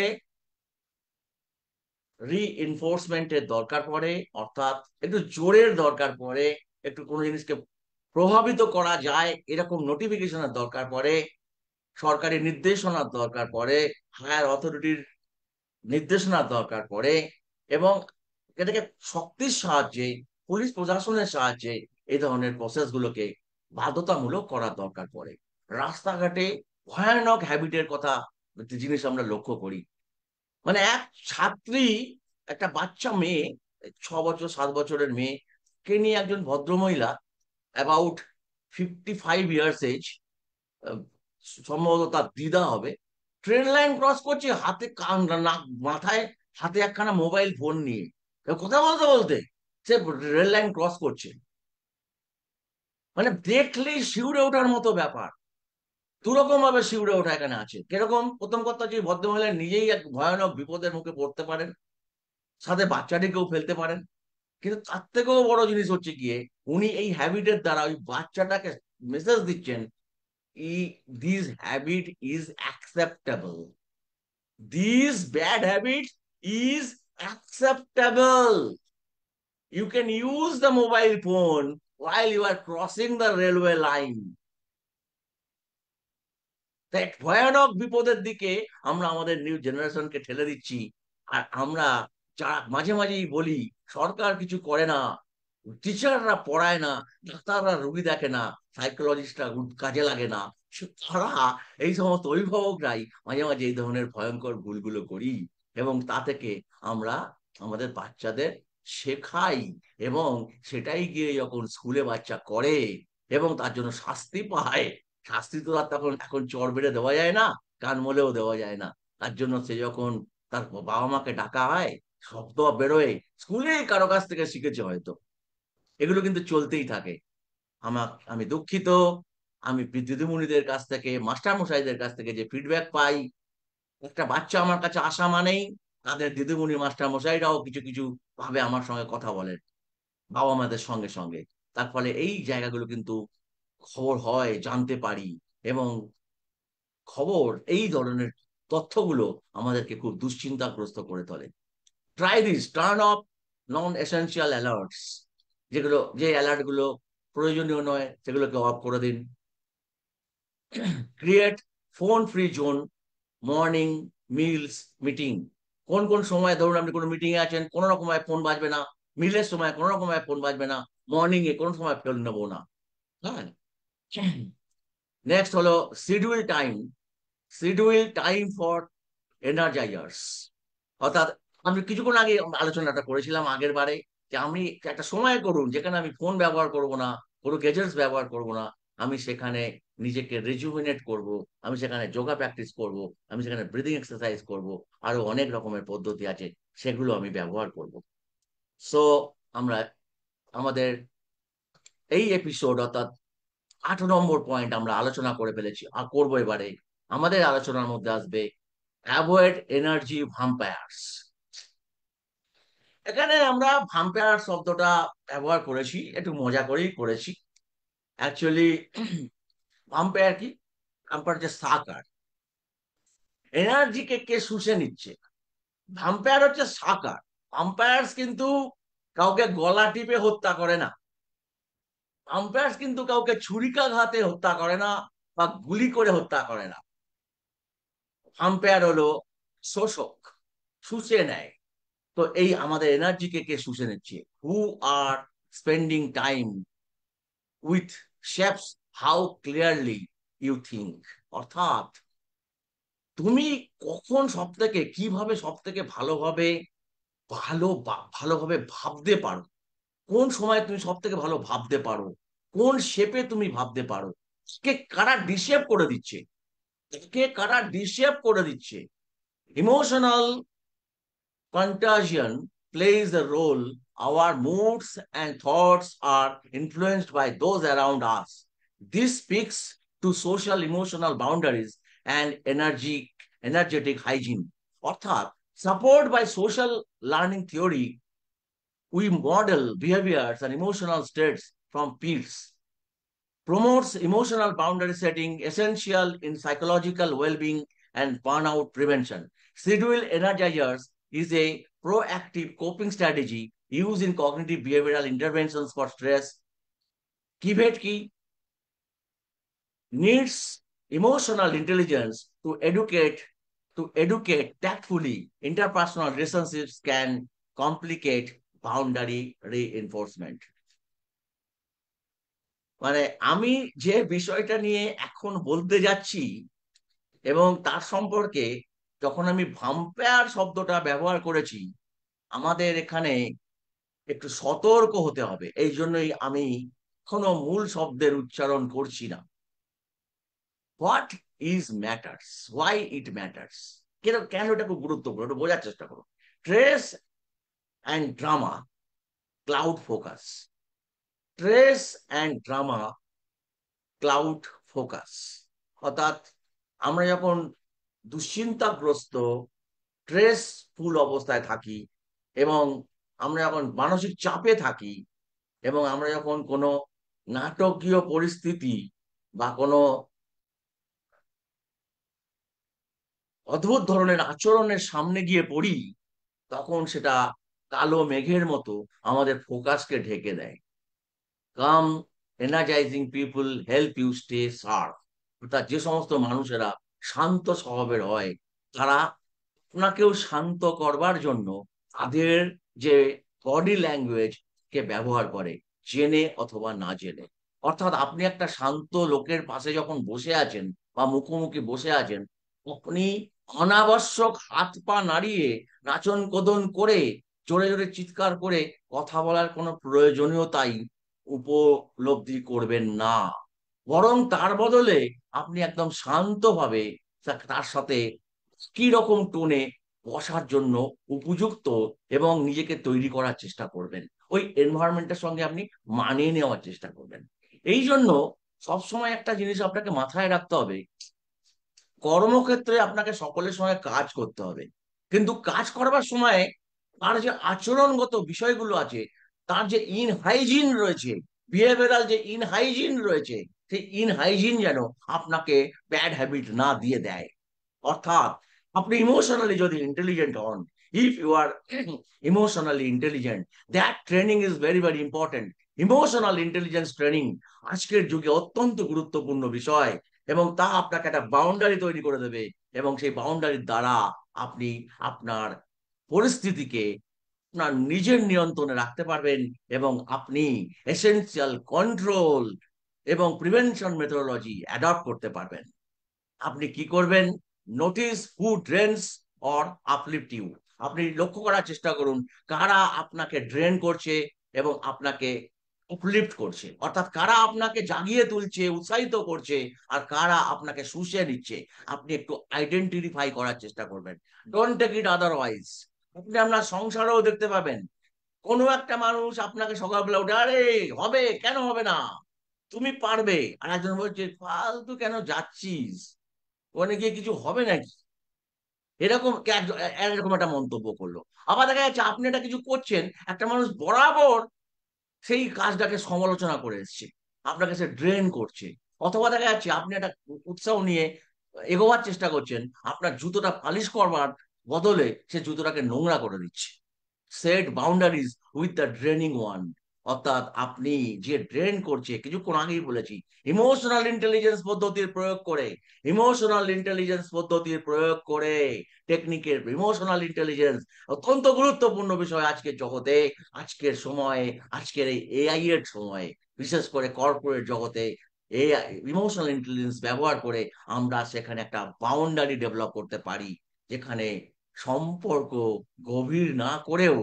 রিইনফোর্সমেন্টের দরকার পড়ে, অর্থাৎ একটু জোরের দরকার পড়ে, একটু কোনো জিনিসকে প্রভাবিত করা যায় এরকম নোটিফিকেশনের দরকার পড়ে, সরকারি নির্দেশনার দরকার পড়ে, হায়ার অথরিটির নির্দেশনার দরকার পড়ে, এবং এটাকে শক্তির সাহায্যে, পুলিশ প্রশাসনের সাহায্যে এই ধরনের প্রসেস গুলোকে বাধ্যতামূলক করার দরকার পড়ে। রাস্তাঘাটে ভয়ানক হ্যাবিটের কথা জিনিস আমরা লক্ষ্য করি। মানে এক ছাত্রী, একটা বাচ্চা মেয়ে, 6 বছর 7 বছরের মেয়ে কে নিয়ে একজন ভদ্রমহিলা, অ্যাবাউট 55 ইয়ার্স এজ, সম্ভবত তার দিদা হবে, ট্রেন লাইন ক্রস করছে, হাতে কান নাক মাথায়, হাতে একখানা মোবাইল ফোন নিয়ে কথা বলতে বলতে সে রেল লাইন ক্রস করছে। মানে দেখলেই শিউরে ওঠার মতো ব্যাপার। দুরকম ভাবে শিউরে ওঠা এখানে আছে। কিরকম? প্রথম কথা, যে ভদ্রমহিলা নিজেই এক ভয়ানক বিপদের মুখে পড়তে পারেন, সাথে বাচ্চাটিকেও ফেলতে পারেন। কিন্তু তার থেকেও বড় জিনিস হচ্ছে গিয়ে, উনি এই হ্যাবিটের দ্বারা ওই বাচ্চাটাকে মেসেজ দিচ্ছেন, this habit is acceptable, this bad habit is acceptable, you can use the mobile phone while you are crossing the railway line। তাই এক ভয়ানক বিপদের দিকে আমরা আমাদের নিউ জেনারেশনকে ঠেলে দিচ্ছি। আর আমরা যারা মাঝে মাঝেই বলি সরকার কিছু করে না, টিচাররা পড়ায় না, ডাক্তাররা রুগী দেখে না, সাইকোলজিস্টরা কাজে লাগে না, তারা, এই সমস্ত অভিভাবকরাই মাঝে মাঝে এই ধরনের ভয়ঙ্কর ভুলগুলো করি। এবং তা থেকে আমরা আমাদের বাচ্চাদের শেখাই, এবং সেটাই গিয়ে যখন স্কুলে বাচ্চা করে এবং তার জন্য শাস্তি পায়, শাস্তি তো আর তখন এখন চড় বেড়ে দেওয়া যায় না, কান মলেও দেওয়া যায় না। তার জন্য সে যখন তার বাবা মাকে ডাকা হয়, শব্দ বেরোয়, স্কুলে কারো কাছ থেকে শিখেছে হয়তো। এগুলো কিন্তু চলতেই থাকে। আমি দুঃখিত, আমি দিদিমণিদের কাছ থেকে, মাস্টার মশাইদের কাছ থেকে যে ফিডব্যাক পাই, একটা বাচ্চা আমার কাছে আসা মানেই তাদের দিদিমণি মাস্টার মশাইরাও কিছু কিছু ভাবে আমার সঙ্গে কথা বলেন, বাবা মাদের সঙ্গে সঙ্গে। তার ফলে এই জায়গাগুলো কিন্তু খবর হয়, জানতে পারি, এবং খবর এই ধরনের তথ্যগুলো আমাদেরকে খুব দুশ্চিন্তাগ্রস্ত করে তোলে। Try this, turn of non essential alerts, যেগুলো, যে অ্যালার্ট গুলো প্রয়োজনীয় নয় সেগুলোকে অফ করে দিন। Create phone free zone, morning, meals, meeting. কোন কোন সময়, ধরুন আপনি কোনো মিটিং এ আছেন, কোনো রকম ফোন বাজবে না, মিলের সময় কোনো রকম ফোন বাজবে না, মর্নিং এ কোনো সময় ফোন নেবো না। হ্যাঁ। নেক্সট হলো schedule time, schedule time for energisers. অর্থাৎ আমি কিছুক্ষণ আগে আলোচনাটা করেছিলাম আগের বারে, যে আমি একটা সময় করুন যেখানে আমি ফোন ব্যবহার করব না, কোনো গেজেটস ব্যবহার করব না, আমি সেখানে নিজেকে রিজুভিনেট করব, আমি সেখানে যোগা প্র্যাকটিস করব, আমি সেখানে ব্রিদিং এক্সারসাইজ করব, আরো অনেক রকমের পদ্ধতি আছে, সেগুলো আমি ব্যবহার করব। সো আমরা আমাদের এই এপিসোড, অর্থাৎ 8 নম্বর পয়েন্ট আমরা আলোচনা করে ফেলেছি, আর করবো এবারে। আমাদের আলোচনার মধ্যে আসবে অ্যাভয়েড এনার্জি ভাম্পায়ার্স। এখানে আমরা ভাম্পায়ার শব্দটা ব্যবহার করেছি, একটু মজা করেই করেছি। অ্যাকচুয়ালি ভাম্পায়ার কি? ভাম্পায়ার হচ্ছে সাকার। এনার্জিকে কে শুষে নিচ্ছে? ভাম্পায়ার হচ্ছে সাকার। ভাম্পায়ার্স কিন্তু কাউকে গলা টিপে হত্যা করে না, ভাম্পায়ার্স কিন্তু কাউকে ছুরিকাঘাতে হত্যা করে না, বা গুলি করে হত্যা করে না। আম্পায়ার হলো শোষক, শুষে নেয়। তো এই আমাদের এনার্জিকে কে শুষে নিচ্ছে? Who are spending time with shapes how clearly you think. অর্থাৎ তুমি কখন সব থেকে, কিভাবে সব থেকে ভালোভাবে ভালোভাবে ভাবতে পারো, কোন সময় তুমি সব থেকে ভালো ভাবতে পারো, কোন শেপে তুমি ভাবতে পারো, কে কারা ডিশেপ করে দিচ্ছে, কে কারা ডিশেপ করে দিচ্ছে। Emotional contagion plays a role. Our moods and thoughts are influenced by those around us. This speaks to social emotional boundaries and energetic hygiene. অর্থাৎ support by social learning theory, we model behaviors and emotional states from peers, promotes emotional boundary setting essential in psychological well-being and burnout prevention. Schedule energizers is a proactive coping strategy used in cognitive behavioral interventions for stress. Kivet ki needs emotional intelligence to educate tactfully. Interpersonal relationships can complicate boundary reinforcement. মানে আমি যে বিষয়টা নিয়ে এখন বলতে যাচ্ছি এবং তার সম্পর্কে যখন আমি ভাম্পায়ার শব্দটা ব্যবহার করেছি, আমাদের এখানে একটু সতর্ক হতে হবে। এই জন্যই আমি এখনো মূল শব্দের উচ্চারণ করছি না। What is matters, why it matters, কেন কেন এটা খুব গুরুত্বপূর্ণ, একটু বোঝার চেষ্টা করো। Trace and drama, cloud focus. Trace and drama, cloud focus. অর্থাৎ আমরা যখন দুশ্চিন্তাগ্রস্ত, স্ট্রেসফুল অবস্থায় থাকি, এবং আমরা যখন মানসিক চাপে থাকি, এবং আমরা যখন কোনো নাটকীয় পরিস্থিতি বা কোনো অদ্ভুত ধরনের আচরণের সামনে গিয়ে পড়ি, তখন সেটা কালো মেঘের মতো আমাদের ফোকাসকে ঢেকে দেয়। Calm energising people help you stay sharp. অর্থাৎ যে সমস্ত মানুষেরা শান্ত স্বভাবের হয়, তারা আপনাকেও শান্ত করবার জন্য তাদের যে বডি ল্যাঙ্গুয়েজ কে ব্যবহার করে, জেনে অথবা না জেনে। অর্থাৎ আপনি একটা শান্ত লোকের পাশে যখন বসে আছেন বা মুখোমুখি বসে আছেন, আপনি অনাবশ্যক হাত পা নাড়িয়ে, নাচন কোদন করে, জোরে জোরে চিৎকার করে কথা বলার কোনো প্রয়োজনীয়তাই উপলব্ধি করবেন না। বরং তার বদলে আপনি একদম শান্তভাবে তার সাথে কি রকম টোনে বসার জন্য উপযুক্ত এবং নিজেকে তৈরি করার চেষ্টা করবেন, ওই এনভায়রনমেন্টের সঙ্গে আপনি মানিয়ে নেওয়ার চেষ্টা করবেন। এই জন্য সবসময় একটা জিনিস আপনাকে মাথায় রাখতে হবে, কর্মক্ষেত্রে আপনাকে সকলের সঙ্গে কাজ করতে হবে, কিন্তু কাজ করবার সময় তার যে আচরণগত বিষয়গুলো আছে, তার যে ইনহাইজিন রয়েছে, বিহেভিয়ারাল যে ইনহাইজিন রয়েছে, সেই ইনহাইজিন যেন আপনাকে ব্যাড হ্যাবিট না দিয়ে দেয়। অর্থাৎ আপনি ইমোশনালি যদি ইন্টেলিজেন্ট হন, if you are emotionally intelligent, that training is very very important. Emotional intelligence training আজকের যুগে অত্যন্ত গুরুত্বপূর্ণ বিষয়, এবং তা আপনাকে একটা বাউন্ডারি তৈরি করে দেবে, এবং সেই বাউন্ডারির দ্বারা আপনি আপনার পরিস্থিতিকে আপনার নিজের নিয়ন্ত্রণে রাখতে পারবেন, এবং আপনি এসেনশিয়াল কন্ট্রোল এবং প্রিভেনশন মেথোডোলজি অ্যাডপ্ট করতে পারবেন। আপনি কি করবেন? Notice who drains or uplift you. আপনি লক্ষ্য করার চেষ্টা করুন কারা আপনাকে ড্রেন করছে এবং আপনাকে আপলিফট করছে। অর্থাৎ কারা আপনাকে জাগিয়ে তুলছে, উৎসাহিত করছে, আর কারা আপনাকে শুষে নিচ্ছে। আপনি একটু আইডেন্টিফাই করার চেষ্টা করবেন। Don't take it otherwise. আপনি আপনার সংসারেও দেখতে পাবেন, কোনো একটা মানুষ আপনাকে সকালবেলা উঠে, আরে হবে, কেন হবে না, তুমি পারবে। আর একজন বলছে, ফালতু কেন যাচ্ছিস, ওখানে গিয়ে কিছু হবে নাকি, এরকম এরকম একটা মন্তব্য করলো। আবার দেখা যাচ্ছে আপনি এটা কিছু করছেন, একটা মানুষ বরাবর সেই কাজটাকে সমালোচনা করে এসছে, আপনাকে সে ড্রেন করছে। অথবা দেখা যাচ্ছে আপনি একটা উৎসাহ নিয়ে এগোবার চেষ্টা করছেন, আপনার জুতোটা পালিশ করবার বদলে সে জুতোটাকে নোংরা করে দিচ্ছে। Set boundaries with the draining one. অর্থাৎ আপনি যে ড্রেন করছে, কিছুক্ষণ আগেই বলেছি, ইমোশনাল ইন্টেলিজেন্স পদ্ধতির প্রয়োগ করে, ইমোশনাল ইন্টেলিজেন্স পদ্ধতির প্রয়োগ করে, টেকনিকের ইমোশনাল ইন্টেলিজেন্স অত্যন্ত গুরুত্বপূর্ণ বিষয় আজকের জগতে, আজকের সময়ে, আজকের এই এআই এর সময়ে, বিশেষ করে কর্পোরেট জগতে। এই ইমোশনাল ইন্টেলিজেন্স ব্যবহার করে আমরা সেখানে একটা বাউন্ডারি ডেভেলপ করতে পারি, যেখানে সম্পর্ক গভীর না করেও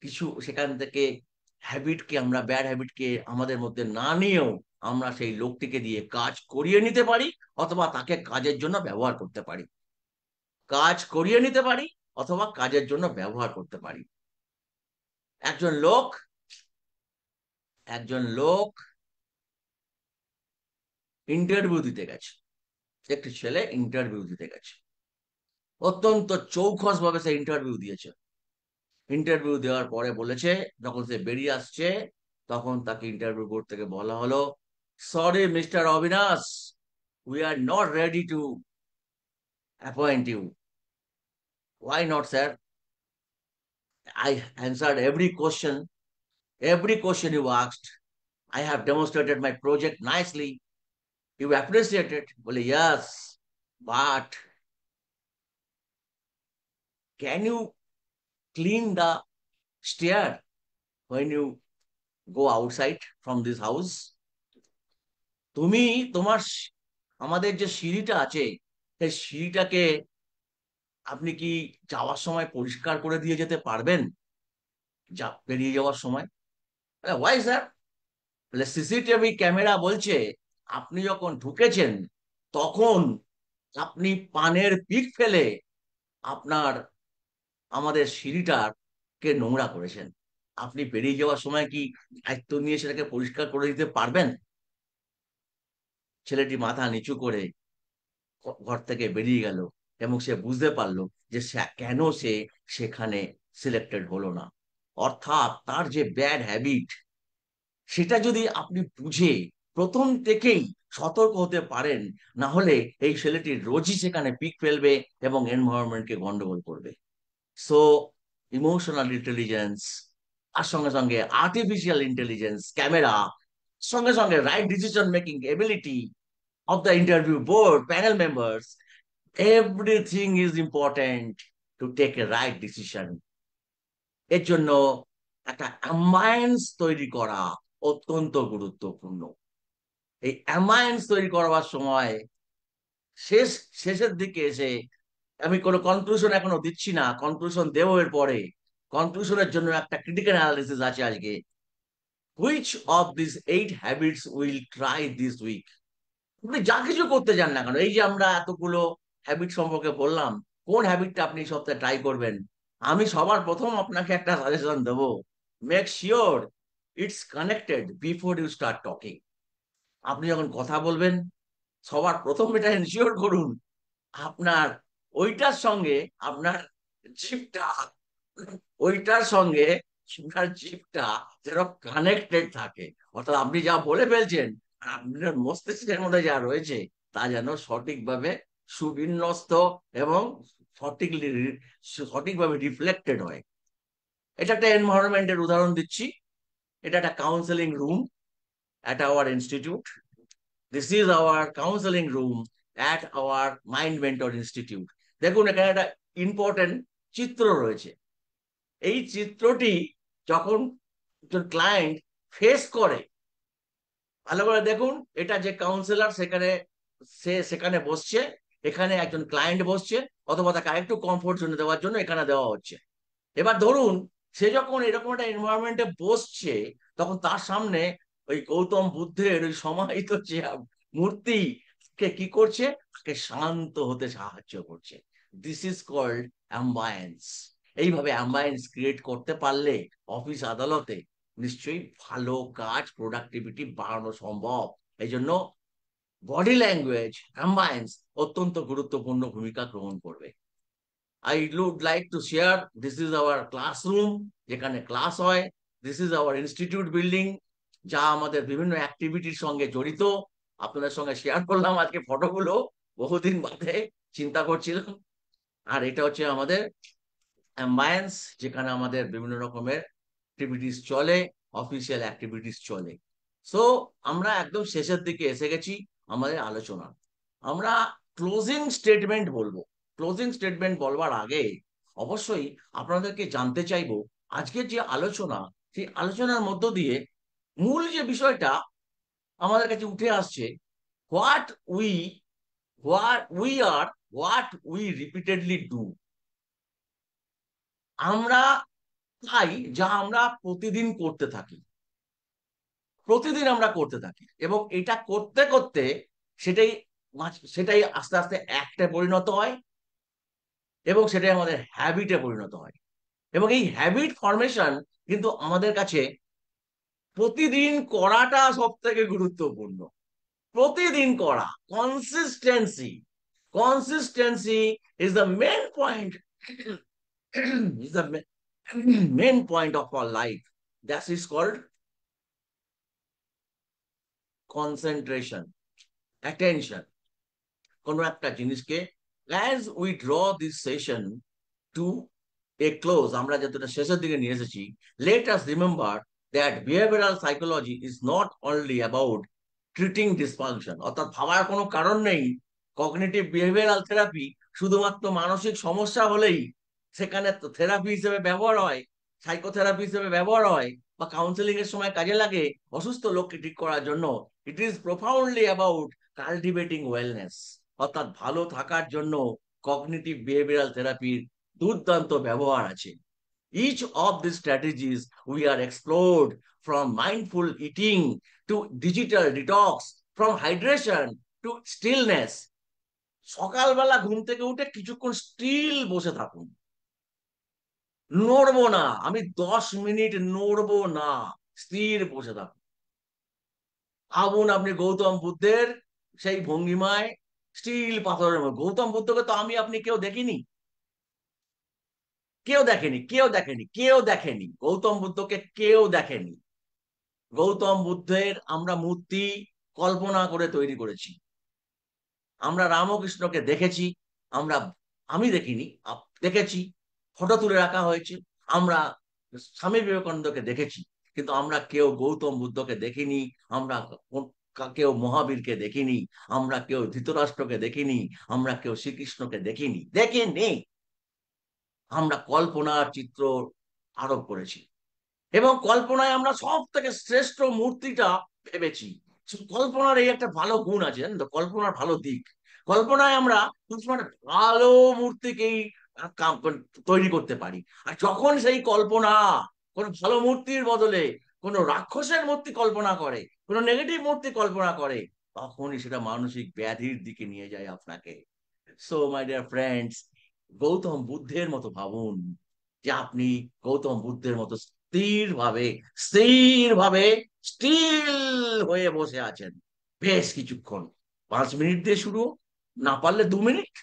কিছু সেখান থেকে হ্যাবিটকে, আমরা ব্যাড হ্যাবিটকে আমাদের মধ্যে না নিয়েও আমরা সেই লোকটিকে দিয়ে কাজ করিয়ে নিতে পারি, অথবা তাকে কাজের জন্য ব্যবহার করতে পারি। কাজ করিয়ে নিতে পারি অথবা কাজের জন্য ব্যবহার করতে পারি। একজন লোক একজন লোক ইন্টারভিউ দিতে গেছে। একটি ছেলে ইন্টারভিউ দিতে গেছে, অত্যন্ত চৌখস ভাবে সে ইন্টারভিউ দিয়েছে। ইন্টারভিউ দেওয়ার পরে বলেছে, যখন সে বেরিয়ে আসছে, তখন তাকে ইন্টারভিউ বোর্ড থেকে বলা হলো, sorry mister Abinash, we are not ready to appoint you. Why not, sir? I answered every question you asked. I have demonstrated my project nicely. You appreciate it? Well, yes, but can you clean the stair when you go outside from this house? তুমি তোমার আমাদের যে সিঁড়িটা আছে, সেই সিঁড়িটাকে আপনি কি যাওয়ার সময় পরিষ্কার করে দিয়ে যেতে পারবেন, যা বেরিয়ে যাওয়ার সময়? Why sir? বলে সিসিটিভি ক্যামেরা বলছে আপনি যখন ঢুকেছেন, তখন আপনি পানের পিক ফেলে আপনার আমাদের সিঁড়িটার কে নোংরা করেছেন। আপনি বেরিয়ে যাওয়ার সময় কি দায়িত্ব নিয়ে সেটাকে পরিষ্কার করে দিতে পারবেন? ছেলেটি মাথা নিচু করে ঘর থেকে বেরিয়ে গেল, এবং সে বুঝতে পারলো যে কেন সে সেখানে সিলেক্টেড হলো না। অর্থাৎ তার যে ব্যাড হ্যাবিট, সেটা যদি আপনি বুঝে প্রথম থেকেই সতর্ক হতে পারেন, না হলে এই ছেলেটি রোজই সেখানে পিক ফেলবে এবং এনভায়রনমেন্টকে গন্ডগোল করবে। সো ইমোশনাল ইন্টেলিজেন্স, আর সঙ্গে সঙ্গে আর্টিফিশিয়াল ইন্টেলিজেন্স, ক্যামেরা, সঙ্গে সঙ্গে right decision making ability of the interview board panel members, everything is important to take a right decision. এর জন্য একটা অ্যাম্বায়েন্স তৈরি করা অত্যন্ত গুরুত্বপূর্ণ। এই অ্যাম্বায়েন্স তৈরি করবার সময় শেষের দিকে এসে, আমি কোনো কনক্লুশন এখনো দিচ্ছি না, কনক্লুশন দেবো এর পরে। কনক্লুশনের জন্য একটা ক্রিটিক্যাল অ্যানালিসিস আছে আজকে। Which of this 8 habits will try this week? আপনি যা কিছু করতে যান না কেন, এই যে আমরা এতগুলো হ্যাবিট সম্পর্কে বললাম, কোন হ্যাবিটটা আপনি এই সপ্তাহে ট্রাই করবেন? আমি সবার প্রথম আপনাকে একটা সাজেশন দেবো, make sure it's connected before you start talking. আপনি যখন কথা বলবেন, সবার প্রথম এটা এনশিওর করুন আপনার ওইটার সঙ্গে আপনার জিপটা, ওইটার সঙ্গে আপনার জিপটা যেন কানেক্টেড থাকে। অর্থাৎ আপনি যা বলে ফেলছেন আর আপনার মস্তিষ্কের মধ্যে যা রয়েছে, তা যেন সঠিকভাবে সুবিন্যস্ত এবং সঠিকলি সঠিকভাবে রিফ্লেক্টেড হয়। এটা একটা এনভায়রনমেন্টের উদাহরণ দিচ্ছি। এটা একটা counselling room at our institute. This is our counseling room at our Mind Mentor Institute. দেখুন এখানে একটা ইম্পর্টেন্ট চিত্র রয়েছে। এই চিত্রটি যখন একজন ক্লায়েন্ট ফেস করে, ভালো করে দেখুন, এটা যে কাউন্সিলর সেখানে, সে সেখানে বসছে, এখানে একজন ক্লায়েন্ট বসছে, অথবা তাকে আরেকটু কমফোর্ট জোনে দেওয়ার জন্য এখানে দেওয়া হচ্ছে। এবার ধরুন সে যখন এরকম একটা এনভায়রনমেন্টে বসছে, তখন তার সামনে ওই গৌতম বুদ্ধের ওই সমাহিত যে মূর্তি কে কি করছে, তাকে শান্ত হতে সাহায্য করছে। This is called ambience. এইভাবে অ্যাম্বায়েন্স ক্রিয়েট করতে পারলে অফিস আদালতে নিশ্চয়ই ভালো কাজ, প্রোডাক্টিভিটি বাড়ানো সম্ভব। এই জন্য বডি ল্যাঙ্গুয়েজ, অ্যাম্বায়েন্স অত্যন্ত গুরুত্বপূর্ণ ভূমিকা গ্রহণ করবে। I would like to share, this is our classroom, যেখানে ক্লাস হয়। This is our institute building, যা আমাদের বিভিন্ন অ্যাক্টিভিটির সঙ্গে জড়িত। আপনাদের সঙ্গে শেয়ার করলাম আজকে ফটোগুলো, বহুদিন বাদে চিন্তা করছিলাম। আর এটা হচ্ছে আমাদের অ্যাম্বায়েন্স, যেখানে আমাদের বিভিন্ন রকমের অ্যাক্টিভিটিস চলে। অফিসিয়াল অ্যাক্টিভিটিস চলে। সো আমরা একদম শেষের দিকে এসে গেছি আমাদের আলোচনা। আমরা ক্লোজিং স্টেটমেন্ট বলবো। ক্লোজিং স্টেটমেন্ট বলবার আগে অবশ্যই আপনাদেরকে জানতে চাইবো আজকের যে আলোচনা, সেই আলোচনার মধ্য দিয়ে মূল যে বিষয়টা আমাদের কাছে উঠে আসছে, what we we are what we repeatedly do. আমরা তাই যা আমরা প্রতিদিন করতে থাকি, প্রতিদিন আমরা করতে থাকি, এবং এটা করতে করতে সেটাই সেটাই আস্তে আস্তে অ্যাক্টে পরিণত হয়, এবং সেটাই আমাদের হ্যাবিটে পরিণত হয়। এবং এই হ্যাবিট ফরমেশন কিন্তু আমাদের কাছে প্রতিদিন করাটা সব থেকে গুরুত্বপূর্ণ। প্রতিদিন করা, consistency, consistency is the main point, is the main point of our life. That is called concentration, attention. কোনো একটা জিনিসকে, as we draw this session to a close, আমরা যতটা শেষের দিকে নিয়ে এসেছি, let us remember that behavioral psychology is not only about treating dysfunction, অর্থাৎ ভাবার কোনো কারণ নেই কগনিটিভ বিহেভিয়ারাল থেরাপি শুধুমাত্র মানসিক সমস্যা হলেই সেখানে থেরাপি হিসেবে ব্যবহার হয়, সাইকোথেরাপি হিসেবে ব্যবহার হয়, বা কাউন্সেলিং এর সময় কাজে লাগে অসুস্থ লোককে ঠিক করার জন্য। It is profoundly about cultivating wellness, অর্থাৎ ভালো থাকার জন্য কগনিটিভ বিহেভিয়ারাল থেরাপির দুর্দান্ত ব্যবহার আছে। Each of these strategies we are explored, from mindful eating to digital detox, from hydration to stillness. সকালবেলা ঘুম থেকে উঠে কিছুক্ষণ স্টিল বসে থাকুন, নড়বো না, আমি 10 মিনিট নড়বো না, স্থির বসে থাকুন। ভাবুন আপনি গৌতম বুদ্ধের সেই ভঙ্গিমায় স্টিল পাথরের মতো। গৌতম বুদ্ধকে তো আমি আপনি কেউ দেখিনি, কেউ দেখেনি, কেউ দেখেনি, কেউ দেখেনি, গৌতম বুদ্ধকে কেউ দেখেনি। গৌতম বুদ্ধের আমরা মূর্তি কল্পনা করে তৈরি করেছি। আমরা রামকৃষ্ণকে দেখেছি, আমরা, আমি দেখিনি, দেখেছি, ফটো তুলে রাখা হয়েছে। আমরা স্বামী বিবেকানন্দকে দেখেছি, কিন্তু আমরা কেউ গৌতম বুদ্ধকে দেখিনি। আমরা কেউ মহাবীরকে দেখিনি, আমরা কেউ ধৃতরাষ্ট্রকে দেখিনি, আমরা কেউ শ্রীকৃষ্ণকে দেখিনি, দেখিনি। আমরা কল্পনার চিত্র আরোপ করেছি, এবং কল্পনায় আমরা সব থেকে শ্রেষ্ঠ মূর্তিটা ভেবেছি। কল্পনার এই একটা ভালো গুণ আছে, জানেন তো, কল্পনার ভালো দিক। কল্পনায় আমরা সবসময় একটা ভালো মূর্তিকেই তৈরি করতে পারি। আর যখন সেই কল্পনা কোনো ভালো মূর্তির বদলে কোনো রাক্ষসের মূর্তি কল্পনা করে, কোনো নেগেটিভ মূর্তি কল্পনা করে, তখনই সেটা মানসিক ব্যাধির দিকে নিয়ে যায় আপনাকে। So my dear friends, Gautam বুদ্ধের মতো ভাবুন যে আপনি গৌতম বুদ্ধের মতো স্থির ভাবে স্টিল হয়ে বসে আছেন বেশ কিছুক্ষণ। 5 মিনিট দিয়ে শুরু, না পারলে 2 মিনিট,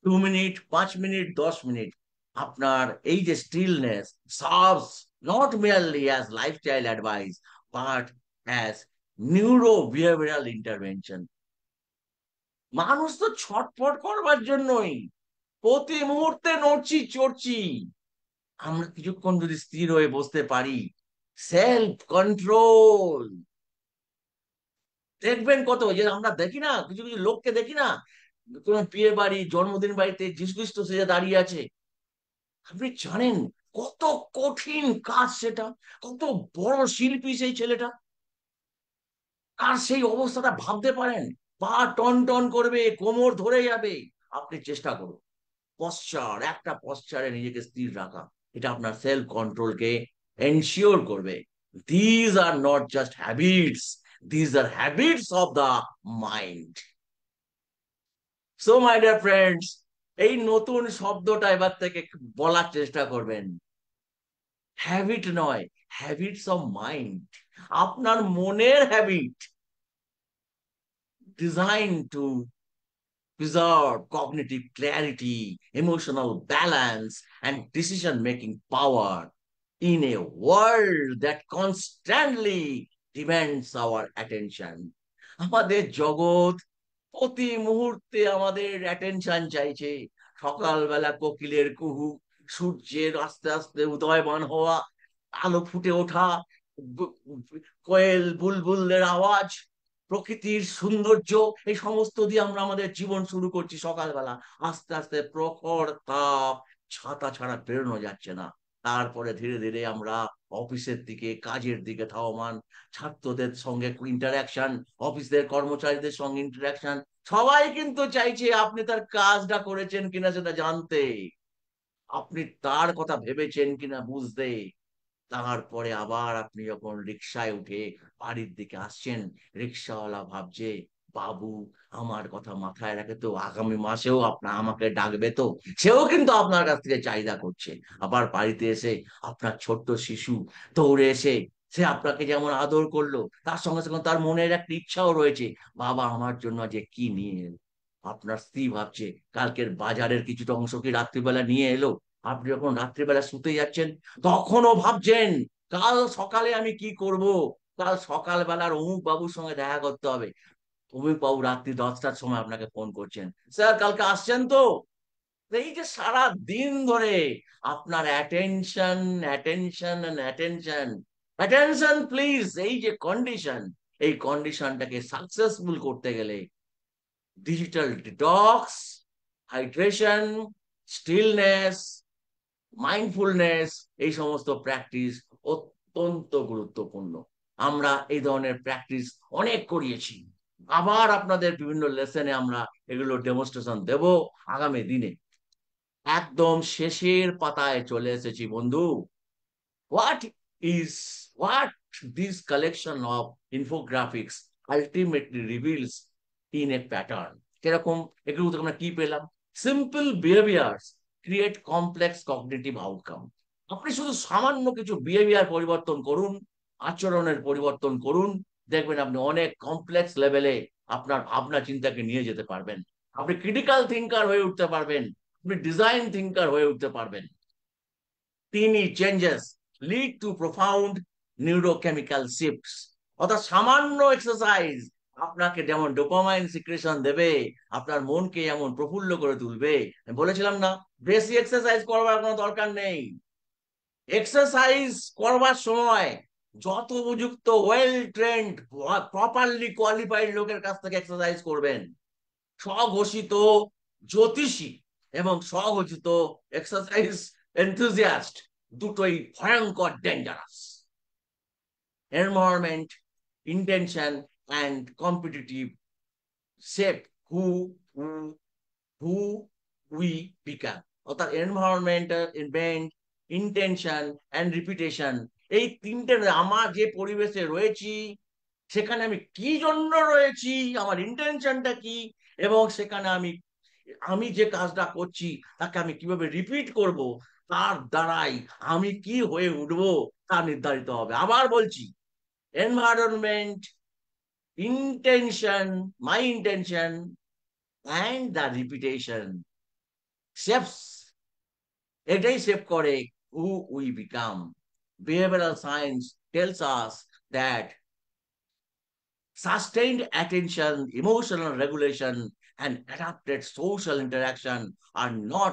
2 মিনিট, 5 মিনিট, 10 মিনিট। আপনার এই যে stillness serves not merely as lifestyle advice, but as neuro behavioural intervention. মানুষ তো ছটফট করবার জন্যই প্রতি মুহূর্তে নড়ছি চড়ছি। আমরা কিছুক্ষণ যদি স্থির হয়ে বসতে পারি, সেলফ কন্ট্রোল, দেখবেন কত, যে আমরা দেখি না, কিছু কিছু লোককে দেখি না, কোন বিয়ে বাড়ি, জন্মদিন বাড়িতে যিশু খ্রিস্ট সেজে দাঁড়িয়ে আছে। আপনি জানেন কত কঠিন কাজ সেটা, কত বড় শিল্পী সেই ছেলেটা। আর সেই অবস্থাটা ভাবতে পারেন, পা টন টন করবে, কোমর ধরে যাবে। আপনি চেষ্টা করুন একটা পশ্চারে নিজেকে স্থির রাখা, এটা আপনার সেলফ কন্ট্রোলকে এনশিওর করবে। These are not just habits, these are habits of the mind. So my dear friends, এই নতুন শব্দটা এবার থেকে বলার চেষ্টা করবেন। হ্যাবিট নয়, হ্যাবিটস অফ মাইন্ড, আপনার মনের habit, design to preserve cognitive clarity, emotional balance, and decision making power in a world that constantly demands our attention. আমাদের জগৎ প্রতি মুহূর্তে আমাদের অ্যাটেনশন চাইছে। সকালবেলা কোকিলের কুহু, সূর্যের আস্তে আস্তে উদয়মান হওয়া, আলো ফুটে ওঠা, কোয়েল বুলবুলের আওয়াজ, প্রকৃতির সৌন্দর্য, এই সমস্ত দিয়ে আমরা আমাদের জীবন শুরু করছি সকালবেলা। আস্তে আস্তে প্রখর তাপ, ছাতা ছাড়া বেরোনো যাচ্ছে না। তারপরে ধীরে ধীরে আমরা অফিসের দিকে, কাজের দিকে ধাবমান। ছাত্রদের সঙ্গে ইন্টারাকশন, অফিসের কর্মচারীদের সঙ্গে ইন্টারাকশন। সবাই কিন্তু চাইছে আপনি তার কাজটা করেছেন কিনা সেটা জানতে, আপনি তার কথা ভেবেছেন কিনা বুঝতে। তারপরে আবার আপনি যখন রিক্সায় উঠে বাড়ির দিকে আসছেন, রিক্সাওয়ালা ভাবছে, বাবু আমার কথা মাথায় রাখে তো, আগামী মাসেও আপনার আমাকে ডাকবে তো। সেও কিন্তু আপনার কাছ থেকে চাহিদা করছে। আবার বাড়িতে এসে আপনার ছোট্ট শিশু দৌড়ে এসে সে আপনাকে যেমন আদর করলো, তার সঙ্গে সঙ্গে তার মনের একটা ইচ্ছাও রয়েছে, বাবা আমার জন্য যে কি নিয়ে এলো। আপনার স্ত্রী ভাবছে কালকের বাজারের কিছুটা অংশ কি রাত্রিবেলা নিয়ে এলো। আপনি যখন রাত্রিবেলা শুতে যাচ্ছেন, তখনও ভাবছেন কাল সকালে আমি কি করব। কাল সকালবেলার অমুক বাবুর সঙ্গে দেখা করতে হবে। অমুক বাবু রাত্রি 10টার সময় আপনাকে ফোন করছেন, স্যার কালকে আসছেন তো। এই যে সারা দিন ধরে আপনার attention, attention, attention, attention please, এই যে কন্ডিশন, এই কন্ডিশনটাকে সাকসেসফুল করতে গেলে digital detox, hydration, stillness, mindfulness, এই সমস্ত প্র্যাকটিস অত্যন্ত গুরুত্বপূর্ণ। আমরা এই ধরনের প্র্যাকটিস অনেক করিয়েছি। আবার আপনাদের বিভিন্ন লেসনে আমরা এগুলো ডেমনস্ট্রেশন দেব আগামী দিনে। একদম শেষের পাতায় চলে এসেছি বন্ধু। What what this collection of infographics ultimately reveals in a pattern? কিরকম, এগুলো থেকে আমরা কি পেলাম? Simple behaviours create complex cognitive outcome. আপনি শুধু সামান্য কিছু বিহেভিয়ার পরিবর্তন করুন, আচরণের পরিবর্তন করুন, দেখবেন আপনি অনেক কমপ্লেক্স লেভেলে আপনার ভাবনা চিন্তাকে নিয়ে যেতে পারবেন। আপনি ক্রিটিক্যাল থিঙ্কার হয়ে উঠতে পারবেন, আপনি ডিজাইন থিঙ্কার হয়ে উঠতে পারবেন। teeny changes lead to profound neurochemical shifts। অর্থাৎ সামান্য এক্সারসাইজ আপনাকে যেমন ডোপামাইন সিক্রেশন দেবে, আপনার মনকে এমন প্রফুল্ল করে তুলবে। আমি বলেছিলাম না, বেশি এক্সারসাইজ করবার কোনো দরকার নেই। এক্সারসাইজ করবার সময় যত উপযুক্ত ওয়েল ট্রেন্ড, প্রপারলি কোয়ালিফাইড লোকের কাছ থেকে এক্সারসাইজ করবেন। স্বঘোষিত জ্যোতিষী এবং স্বঘোষিত এক্সারসাইজ এনথুজিয়াস্ট দুটোই ভয়ঙ্কর dangerous. Environment, intention and competitive shape who who we become. অর্থাৎ environment, event, intention and repetition, এই তিনটে, আমার যে পরিবেশে রয়েছি সেখানে আমি কি জন্য রয়েছি, আমার ইন্টেনশনটা কি, এবং সেখানে আমি আমি যে কাজটা করছি তাকে আমি কিভাবে রিপিট করব, তার দ্বারাই আমি কি হয়ে উঠবো তা নির্ধারিত হবে। আবার বলছি, environment, intention, my intention and the repetition shapes, এটাই শেপ করে হু we become. Behavioural science tells us that sustained attention, emotional regulation, and adapted social interaction are not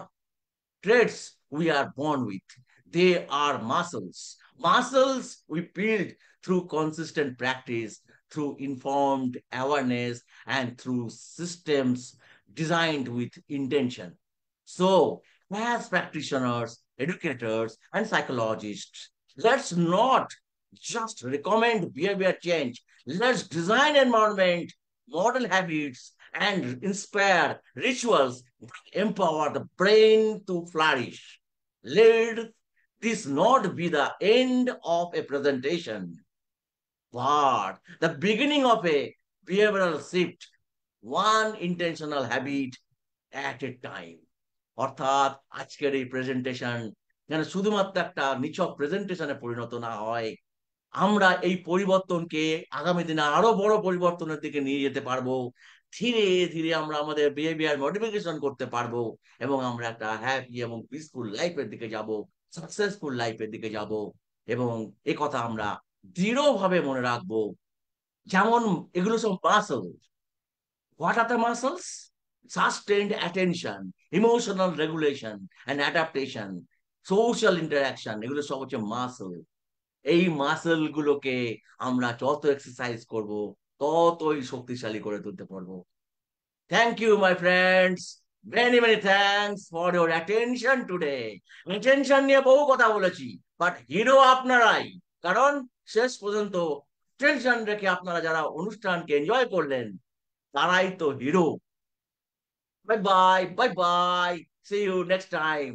traits we are born with. They are muscles. Muscles we build through consistent practice, through informed awareness, and through systems designed with intention. So, as practitioners, educators, and psychologists, let's not just recommend behavior change. Let's design environment, model habits, and inspire rituals that empower the brain to flourish. Let this not be the end of a presentation, but the beginning of a behavioral shift, one intentional habit at a time. অর্থাৎ আজকের এই presentation যেন শুধুমাত্র একটা নিছক প্রেজেন্টেশনে পরিণত না হয়, আমরা এই পরিবর্তনকে আগামী দিনে আরো বড় পরিবর্তনের দিকে নিয়ে যেতে পারবো। ধীরে ধীরে আমরা আমাদের বিহেভিয়ার মডিফিকেশন করতে পারবো, এবং আমরা একটা হ্যাপি এবং পিসফুল লাইফের দিকে যাব, সাকসেসফুল লাইফের দিকে যাব। এবং এ কথা আমরা দৃঢ়ভাবে মনে রাখবো। যেমন এগুলো সব muscle. What are the muscles? Sustained attention, emotional regulation and adaptation, social interaction, এগুলো সব হচ্ছে মাসল। এই মাসেল গুলোকে আমরা যত এক্সারসাইজ করব ততই শক্তিশালী করে তুলতে পারবো। Thank you my friends, many many thanks for your attention today. Attention নিয়ে বহু কথা বলেছি, বাট হিরো আপনারাই। কারণ শেষ পর্যন্ত টেনশন রেখে আপনারা যারা অনুষ্ঠানকে এনজয় করলেন, তারাই তো hero. Bye bye, bye bye, see you next time.